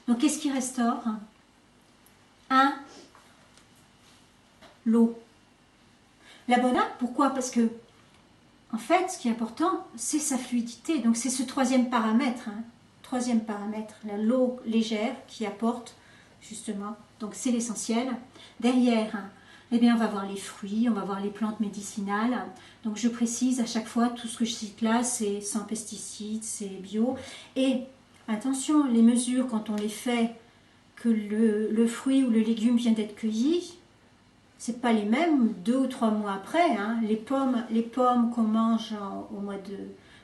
Donc, qu'est-ce qui restaure? 1. L'eau. La bonne eau, pourquoi? Parce que, en fait, ce qui est important, c'est sa fluidité. Donc, c'est ce troisième paramètre. Troisième paramètre, l'eau légère qui apporte, justement, donc c'est l'essentiel. Derrière, eh bien, on va voir les fruits, on va voir les plantes médicinales. Donc, je précise à chaque fois, tout ce que je cite là, c'est sans pesticides, c'est bio. Et attention, les mesures, quand on les fait, que le fruit ou le légume vient d'être cueilli, c'est pas les mêmes 2 ou 3 mois après. Les pommes qu'on mange au mois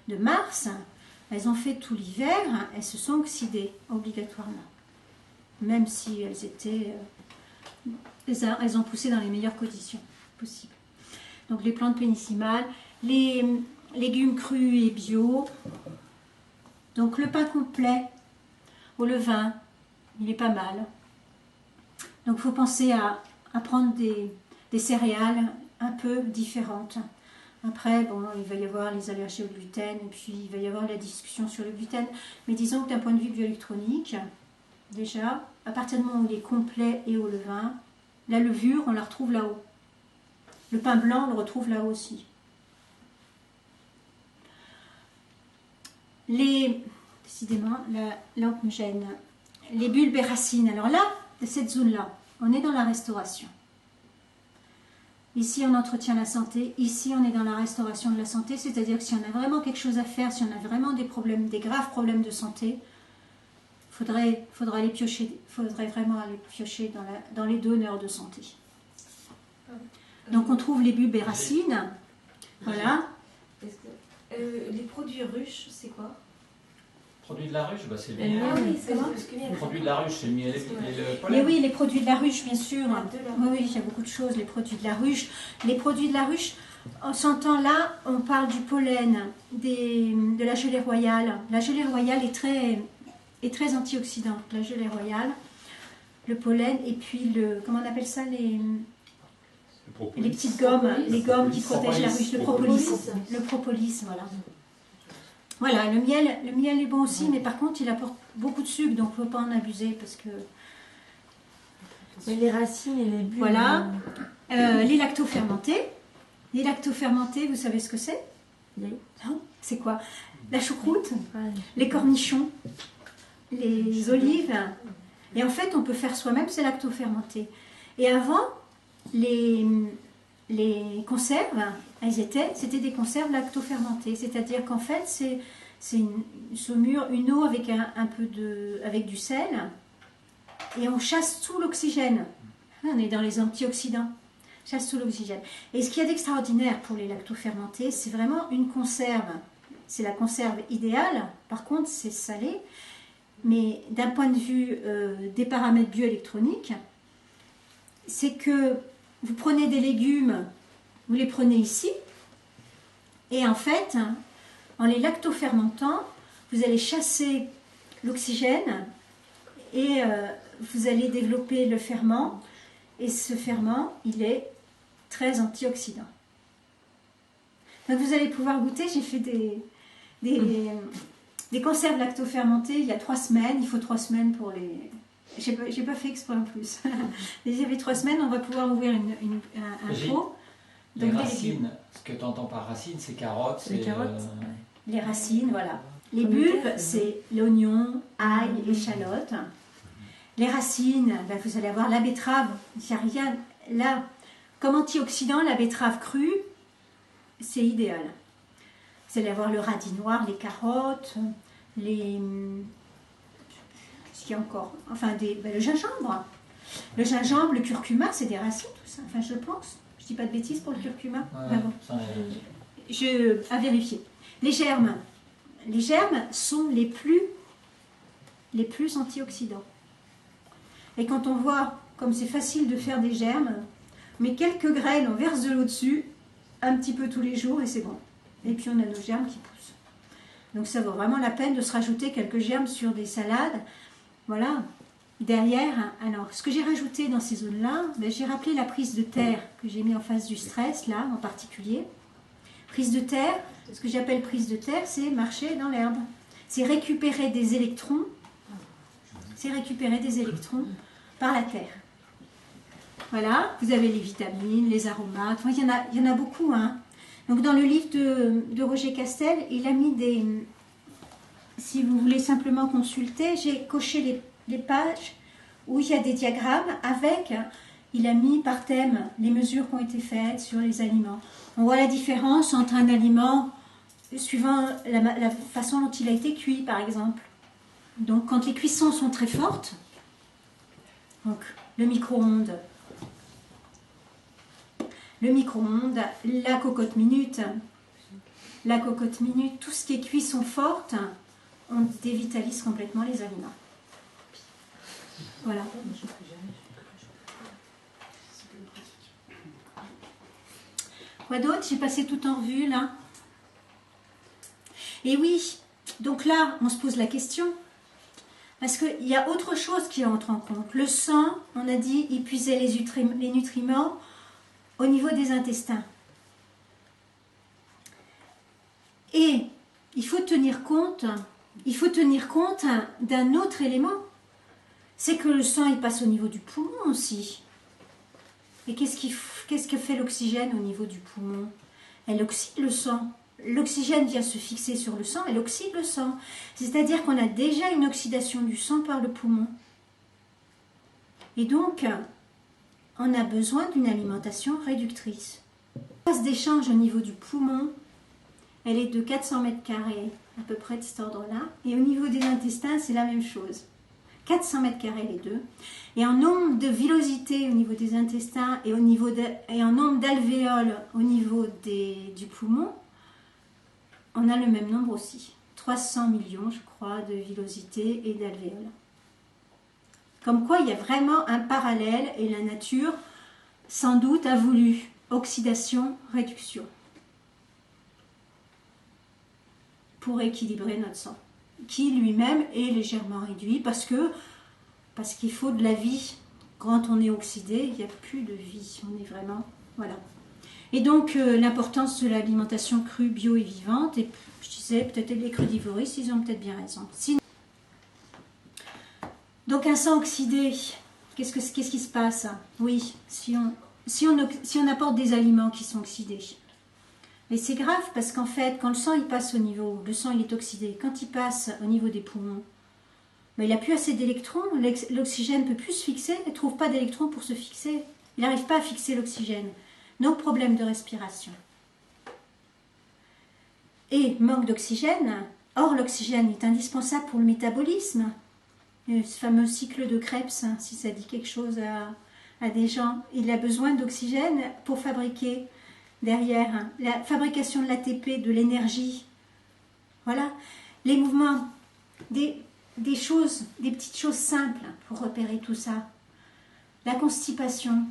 de mars, elles ont fait tout l'hiver, elles se sont oxydées obligatoirement. Même si elles ont poussé dans les meilleures conditions possibles. Donc les plantes pénicillales, les légumes crus et bio. Donc le pain complet au levain, il est pas mal. Donc il faut penser à prendre des céréales un peu différentes. Après, bon, il va y avoir les allergies au gluten et puis il va y avoir la discussion sur le gluten. Mais disons que d'un point de vue bioélectronique, déjà, à partir du moment où il est complet et au levain, la levure, on la retrouve là-haut. Le pain blanc, on le retrouve là-haut aussi. Décidément, la lampe me gêne. Les bulbes et racines. Alors là, cette zone-là, on est dans la restauration. Ici, on entretient la santé. Ici, on est dans la restauration de la santé. C'est-à-dire que si on a vraiment quelque chose à faire, si on a vraiment des graves problèmes de santé, faudrait vraiment aller piocher dans les donneurs de santé. Donc, on trouve les bulbes et racines. Voilà. Les produits ruches, c'est quoi? Produits de la ruche, c'est le miel. Ah oui, c'est Comment? Les produits de la ruche, c'est le miel et le pollen. Mais oui, les produits de la ruche, bien sûr. Oui, il y a beaucoup de choses, les produits de la ruche. Les produits de la ruche, en s'entend là, on parle du pollen, de la gelée royale. La gelée royale est très antioxydante, la gelée royale, le pollen, et puis comment on appelle ça, les petites gommes, les gommes qui protègent la ruche, le propolis. Le propolis, voilà. Voilà, le miel est bon aussi, mais par contre, il apporte beaucoup de sucre, donc il ne faut pas en abuser parce que... Mais les racines et les bulbes... Voilà. Les lactofermentés. Les lactofermentés, vous savez ce que c'est? Oui. Non, c'est quoi? La choucroute, les cornichons, les olives. Et en fait, on peut faire soi-même ces lactofermentés. Et avant, les conserves, c'était des conserves lactofermentées. C'est-à-dire qu'en fait, c'est une saumure, une eau avec avec du sel, et on chasse tout l'oxygène. On est dans les antioxydants. Chasse tout l'oxygène. Et ce qu'il y a d'extraordinaire pour les lactofermentés, c'est vraiment une conserve c'est la conserve idéale. Par contre, c'est salé. Mais d'un point de vue des paramètres bioélectroniques, c'est que vous prenez des légumes, vous les prenez ici, et en fait, en les lactofermentant, vous allez chasser l'oxygène et vous allez développer le ferment. Et ce ferment, il est très antioxydant. Donc vous allez pouvoir goûter. J'ai fait des conserves lactofermentées il y a 3 semaines. Il faut 3 semaines pour les... J'ai pas fait exprès en plus. Il y avait 3 semaines, on va pouvoir ouvrir un pot. Les racines, ce que tu entends par racines, c'est carottes. Les carottes, les racines, voilà. Les bulbes, c'est l'oignon, ail, échalote. Les racines, ben vous allez avoir la betterave. Il n'y a rien là. Comme antioxydant, la betterave crue, c'est idéal. Vous allez avoir le radis noir, les carottes, les... Qu'est-ce qu'il y a encore? Enfin, le gingembre. Le gingembre, le curcuma, c'est des racines, tout ça. Enfin, je pense. Je dis pas de bêtises pour le curcuma. Ouais, bon. À vérifier. Les germes. Les germes sont les plus antioxydants. Et quand on voit comme c'est facile de faire des germes, mais quelques graines, on verse de l'eau dessus, un petit peu tous les jours et c'est bon. Et puis on a nos germes qui poussent. Donc ça vaut vraiment la peine de se rajouter quelques germes sur des salades. Voilà. Derrière, alors ce que j'ai rajouté dans ces zones-là, ben, j'ai rappelé la prise de terre que j'ai mis en face du stress, là en particulier. Prise de terre, ce que j'appelle prise de terre, c'est marcher dans l'herbe. C'est récupérer des électrons. C'est récupérer des électrons par la terre. Voilà, vous avez les vitamines, les aromates, enfin, il y en a beaucoup. Hein. Donc dans le livre de Roger Castel, il a mis des... Si vous voulez simplement consulter, j'ai coché les pages où il y a des diagrammes avec... Il a mis par thème les mesures qui ont été faites sur les aliments. On voit la différence entre un aliment suivant la façon dont il a été cuit, par exemple. Donc quand les cuissons sont très fortes, donc le micro-ondes, la cocotte minute, tout ce qui est cuisson forte, on dévitalise complètement les aliments. Voilà. Quoi d'autre? J'ai passé tout en revue là. Et oui, donc là, on se pose la question. Parce qu'il y a autre chose qui entre en compte. Le sang, on a dit, il puisait les nutriments au niveau des intestins. Et il faut tenir compte d'un autre élément. C'est que le sang, il passe au niveau du poumon aussi. Et qu'est-ce que fait l'oxygène au niveau du poumon? Elle oxyde le sang. L'oxygène vient se fixer sur le sang, elle oxyde le sang. C'est-à-dire qu'on a déjà une oxydation du sang par le poumon. Et donc, on a besoin d'une alimentation réductrice. La phase d'échange au niveau du poumon, elle est de 400 mètres carrés, à peu près de cet ordre-là. Et au niveau des intestins, c'est la même chose. 400 mètres carrés les deux. Et en nombre de villosités au niveau des intestins et en nombre d'alvéoles au niveau du poumon, on a le même nombre aussi. 300 millions, je crois, de villosités et d'alvéoles. Comme quoi, il y a vraiment un parallèle et la nature, sans doute, a voulu oxydation, réduction pour équilibrer notre sang, qui lui-même est légèrement réduit parce qu'il faut de la vie. Quand on est oxydé, il n'y a plus de vie. On est vraiment... Voilà. Et donc, l'importance de l'alimentation crue, bio et vivante. Et je disais, peut-être les crudivoristes, ils ont peut-être bien raison. Donc, un sang oxydé, qu'est-ce qui se passe? Oui, si on apporte des aliments qui sont oxydés. Mais c'est grave parce qu'en fait, quand le sang il passe le sang il est oxydé, quand il passe au niveau des poumons, ben, il n'a plus assez d'électrons, l'oxygène ne peut plus se fixer, il ne trouve pas d'électrons pour se fixer, il n'arrive pas à fixer l'oxygène. Donc problème de respiration. Et manque d'oxygène, or l'oxygène est indispensable pour le métabolisme, ce fameux cycle de Krebs, hein, si ça dit quelque chose à des gens, il a besoin d'oxygène pour fabriquer derrière la fabrication de l'ATP, de l'énergie Voilà, les mouvements, des choses, des petites choses simples pour repérer tout ça. La constipation,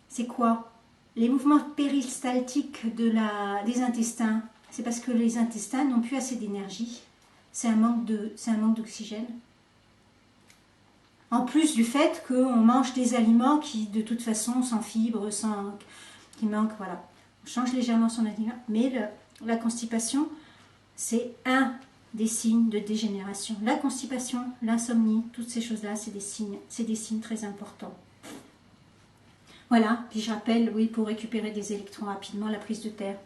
c'est quoi? Les mouvements péristaltiques des intestins, c'est parce que les intestins n'ont plus assez d'énergie. C'est un manque d'oxygène. En plus du fait qu'on mange des aliments qui, de toute façon, sans fibres, qui manquent, voilà. On change légèrement son aliment, mais la constipation, c'est un des signes de dégénération. La constipation, l'insomnie, toutes ces choses-là, c'est des signes très importants. Voilà, puis je rappelle, oui, pour récupérer des électrons rapidement, la prise de terre.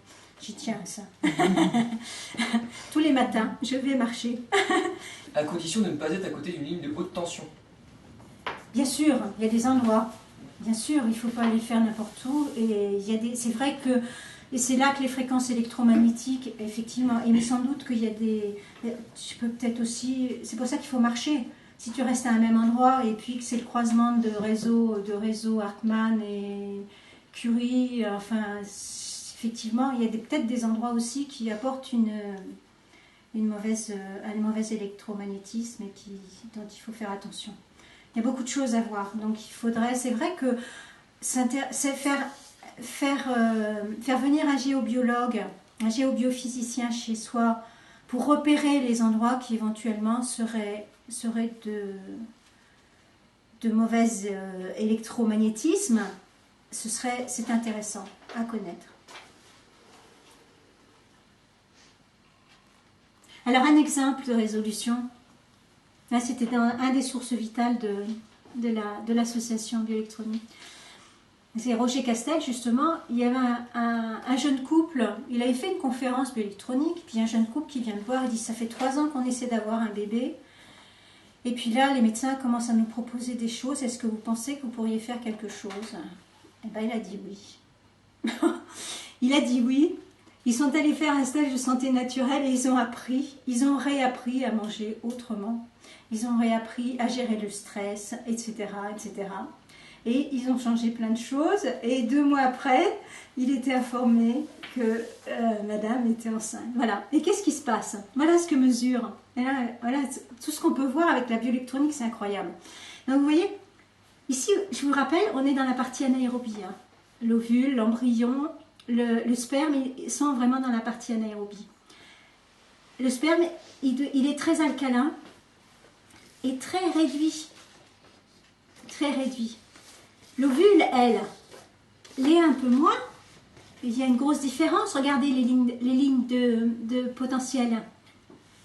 J'y tiens à ça. Tous les matins, je vais marcher. À condition de ne pas être à côté d'une ligne de haute tension. Bien sûr, il y a des endroits. Bien sûr, il ne faut pas les faire n'importe où. Et c'est vrai que et c'est là que les fréquences électromagnétiques, effectivement, et mais sans doute qu'il y a tu peux peut-être aussi, c'est pour ça qu'il faut marcher. Si tu restes à un même endroit et puis que c'est le croisement de réseaux Hartmann et Curie, enfin, effectivement, il y a peut-être des endroits aussi qui apportent un mauvais électromagnétisme et dont il faut faire attention. Il y a beaucoup de choses à voir. Donc c'est vrai que faire venir un géobiologue, un géobiophysicien chez soi pour repérer les endroits qui éventuellement seraient de mauvais électromagnétisme, c'est intéressant à connaître. Alors un exemple de résolution, là c'était un des sources vitales de l'association bioélectronique. C'est Roger Castel, justement. Il y avait un jeune couple, il avait fait une conférence bioélectronique, puis un jeune couple qui vient le voir, il dit, ça fait 3 ans qu'on essaie d'avoir un bébé, et puis là, les médecins commencent à nous proposer des choses, est-ce que vous pensez que vous pourriez faire quelque chose? Eh bien, il a dit oui. Il a dit oui. Ils sont allés faire un stage de santé naturelle et ils ont réappris à manger autrement, ils ont réappris à gérer le stress, etc., etc. Et ils ont changé plein de choses. Et 2 mois après, il était informé que madame était enceinte. Voilà. Et qu'est-ce qui se passe? Voilà ce que mesure. Et là, voilà, tout ce qu'on peut voir avec la bioélectronique, c'est incroyable. Donc vous voyez, ici, je vous rappelle, on est dans la partie anaérobie. Hein. L'ovule, l'embryon, le sperme, ils sont vraiment dans la partie anaérobie. Le sperme, il est très alcalin et très réduit. Très réduit. L'ovule, elle, l'est un peu moins. Il y a une grosse différence. Regardez les lignes de potentiel.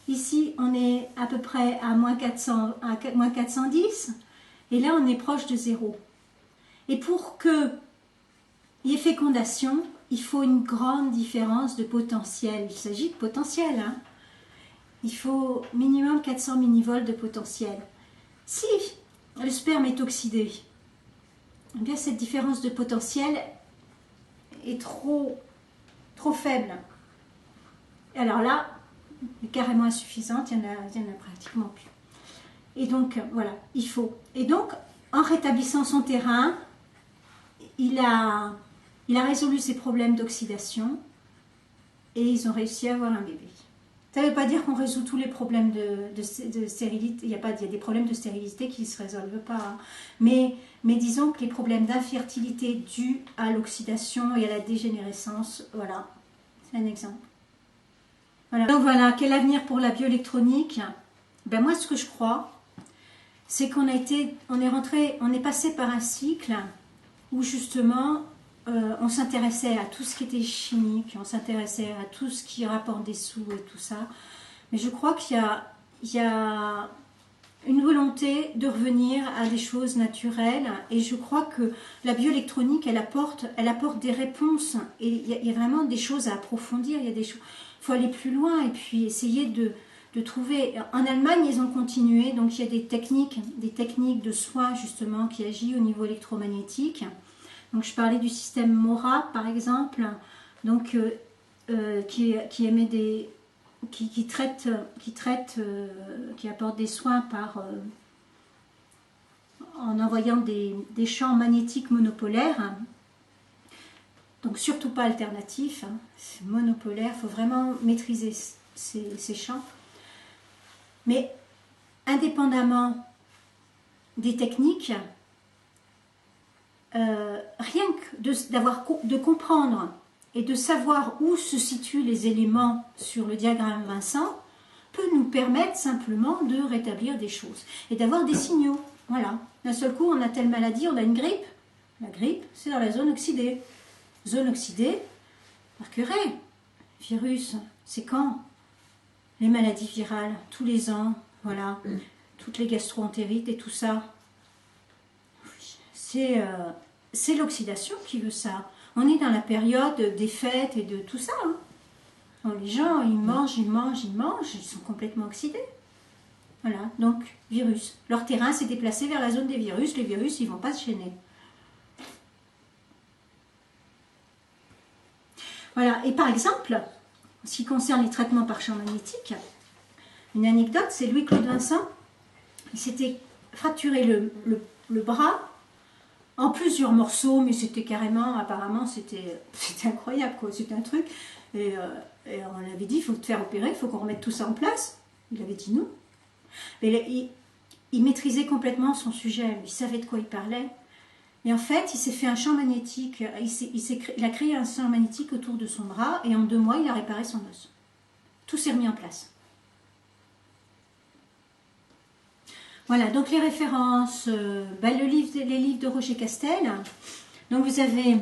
Ici, on est à peu près à moins 410. Et là, on est proche de 0. Et pour qu'il y ait fécondation, il faut une grande différence de potentiel. Il s'agit de potentiel. Hein. Il faut minimum 400 millivolts de potentiel. Si le sperme est oxydé, eh bien, cette différence de potentiel est trop faible. Alors là, elle est carrément insuffisante, il y en a pratiquement plus. Et donc, voilà, il faut. Et donc, en rétablissant son terrain, il a résolu ses problèmes d'oxydation et ils ont réussi à avoir un bébé. Ça ne veut pas dire qu'on résout tous les problèmes de stérilité. Il y a des problèmes de stérilité qui ne se résolvent pas. Hein. Mais disons que les problèmes d'infertilité dus à l'oxydation et à la dégénérescence, voilà, c'est un exemple. Voilà. Donc voilà, quel avenir pour la bioélectronique? Ben moi, ce que je crois, c'est qu'on est passé par un cycle où justement on s'intéressait à tout ce qui était chimique, on s'intéressait à tout ce qui rapporte des sous et tout ça. Mais je crois qu'il y a une volonté de revenir à des choses naturelles. Et je crois que la bioélectronique, elle apporte des réponses. Et il y a vraiment des choses à approfondir. Il faut aller plus loin et puis essayer de trouver. En Allemagne, ils ont continué. Donc il y a des techniques de soins justement qui agissent au niveau électromagnétique. Donc je parlais du système MORA par exemple, donc qui apporte des soins en envoyant des champs magnétiques monopolaires. Donc surtout pas alternatifs, hein, c'est monopolaire. Il faut vraiment maîtriser ces champs. Mais indépendamment des techniques, rien que de comprendre et de savoir où se situent les éléments sur le diagramme Vincent peut nous permettre simplement de rétablir des choses et d'avoir des signaux. Voilà. D'un seul coup, on a telle maladie, on a une grippe. La grippe, c'est dans la zone oxydée. Zone oxydée, marquerait. Virus, c'est quand? Les maladies virales, tous les ans, voilà. Toutes les gastro-entérites et tout ça. C'est l'oxydation qui veut ça. On est dans la période des fêtes et de tout ça. Hein. Donc, les gens, ils mangent, ils sont complètement oxydés. Voilà, donc virus. Leur terrain s'est déplacé vers la zone des virus. Les virus, ils ne vont pas se gêner. Voilà, et par exemple, en ce qui concerne les traitements par champ magnétique, une anecdote, c'est Louis-Claude Vincent. Il s'était fracturé le bras en plusieurs morceaux, mais c'était carrément, apparemment, c'était incroyable, quoi. C'était un truc. Et on lui avait dit, il faut te faire opérer, il faut qu'on remette tout ça en place. Il avait dit non. Mais il maîtrisait complètement son sujet, il savait de quoi il parlait. Et en fait, il s'est fait un champ magnétique, il a créé un champ magnétique autour de son bras, et en 2 mois, il a réparé son os. Tout s'est remis en place. Voilà, donc les références, les livres de Roger Castel. Donc vous avez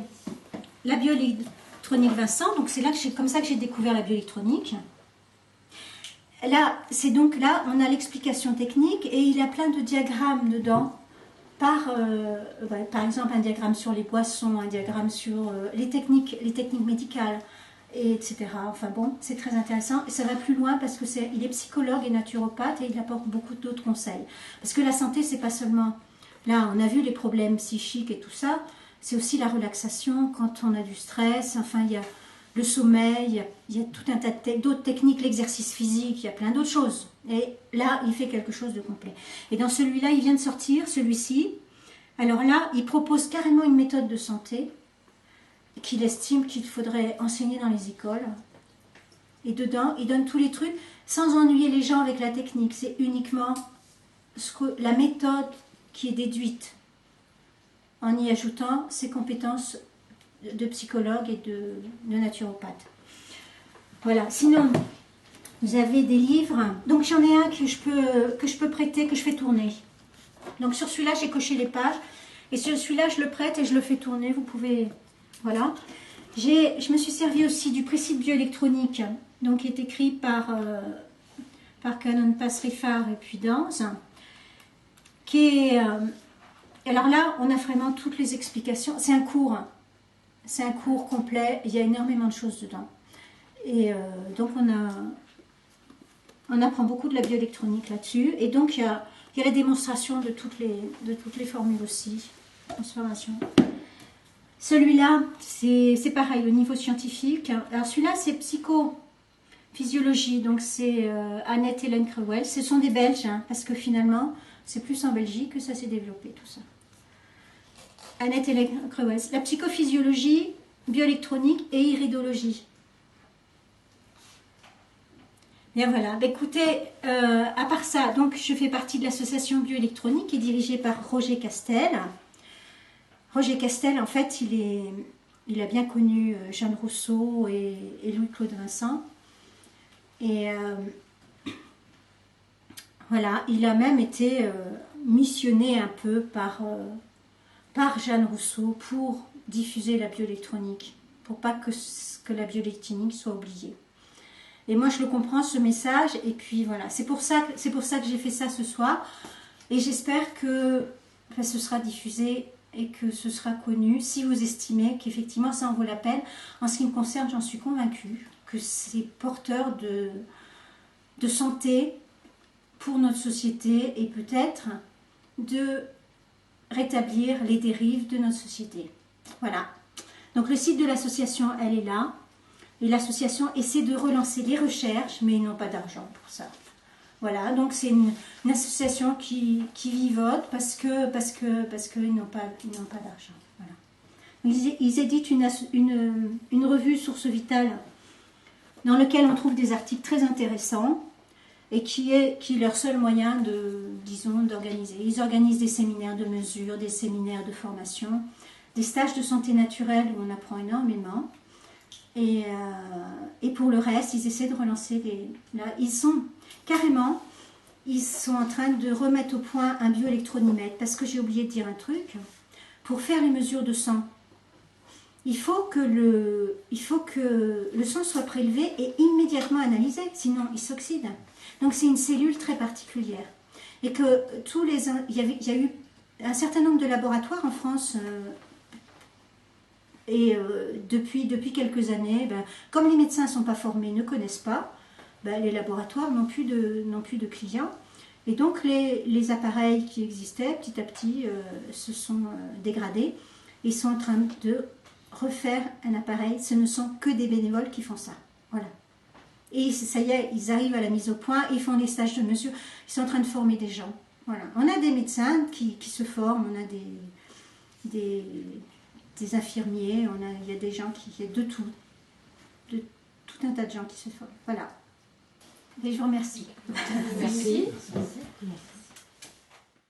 la bioélectronique Vincent, donc c'est comme ça que j'ai découvert la bioélectronique. Là, on a l'explication technique et il y a plein de diagrammes dedans. Par exemple, un diagramme sur les boissons, un diagramme sur les techniques médicales, etc. Enfin bon, c'est très intéressant et ça va plus loin parce qu'il est psychologue et naturopathe et il apporte beaucoup d'autres conseils. Parce que la santé, c'est pas seulement... Là, on a vu les problèmes psychiques et tout ça, c'est aussi la relaxation quand on a du stress, enfin il y a le sommeil, il y a tout un tas d'autres techniques, l'exercice physique, il y a plein d'autres choses. Et là, il fait quelque chose de complet. Et dans celui-là, il vient de sortir, celui-ci. Alors là, il propose carrément une méthode de santé qu'il estime qu'il faudrait enseigner dans les écoles. Et dedans, il donne tous les trucs sans ennuyer les gens avec la technique. C'est uniquement la méthode qui est déduite en y ajoutant ses compétences de psychologue et de naturopathe. Voilà. Sinon, vous avez des livres. Donc j'en ai un que je peux prêter, que je fais tourner. Donc sur celui-là, j'ai coché les pages. Et sur celui-là, je le prête et je le fais tourner. Vous pouvez... Voilà. Je me suis servi aussi du préciphe bioélectronique, donc qui est écrit par Canon Pasrifar et puis Danz. Alors là, on a vraiment toutes les explications. C'est un cours. C'est un cours complet. Il y a énormément de choses dedans. Et donc on apprend beaucoup de la bioélectronique là-dessus. Et donc il y a la démonstration de toutes les formules aussi. Transformation. Celui-là, c'est pareil au niveau scientifique. Alors celui-là, c'est psychophysiologie. Donc c'est Annette Hélène Creuel. Ce sont des Belges, hein, parce que finalement, c'est plus en Belgique que ça s'est développé, tout ça. Annette Hélène Creuel. La psychophysiologie, bioélectronique et iridologie. Bien voilà, bah, écoutez, à part ça, donc je fais partie de l'association bioélectronique qui est dirigée par Roger Castel. Roger Castel, en fait, il a bien connu Jeanne Rousseau et Louis-Claude Vincent. Et voilà, il a même été missionné un peu par Jeanne Rousseau pour diffuser la bioélectronique, pour pas que la bioélectronique soit oubliée. Et moi, je le comprends, ce message. Et puis, voilà. C'est pour ça que j'ai fait ça ce soir. Et j'espère que ce sera diffusé et que ce sera connu. Si vous estimez qu'effectivement, ça en vaut la peine. En ce qui me concerne, j'en suis convaincue que c'est porteur de santé pour notre société et peut-être de rétablir les dérives de notre société. Voilà. Donc, le site de l'association, elle est là. Et l'association essaie de relancer les recherches, mais ils n'ont pas d'argent pour ça. Voilà, donc c'est une association qui vivote parce qu'ils n'ont pas d'argent. Voilà. Ils éditent une revue Source Vitale. dans lequel on trouve des articles très intéressants et qui est leur seul moyen d'organiser. Ils organisent des séminaires de mesure, des séminaires de formation, des stages de santé naturelle où on apprend énormément. Et pour le reste, ils essaient de relancer là, ils sont en train de remettre au point un bioélectronimètre, parce que j'ai oublié de dire un truc. Pour faire les mesures de sang, il faut que le sang soit prélevé et immédiatement analysé, sinon il s'oxyde. Donc c'est une cellule très particulière. Et que il y a eu un certain nombre de laboratoires en France, depuis quelques années, comme les médecins ne sont pas formés, ne connaissent pas, les laboratoires n'ont plus de clients. Et donc les appareils qui existaient petit à petit se sont dégradés. Ils sont en train de refaire un appareil. Ce ne sont que des bénévoles qui font ça. Voilà. Et ça y est, ils arrivent à la mise au point, ils font des stages de mesure, ils sont en train de former des gens. Voilà. On a des médecins qui se forment, on a des infirmiers, il y a des gens il y a de tout un tas de gens qui se forment. Voilà. Et je vous remercie. Merci.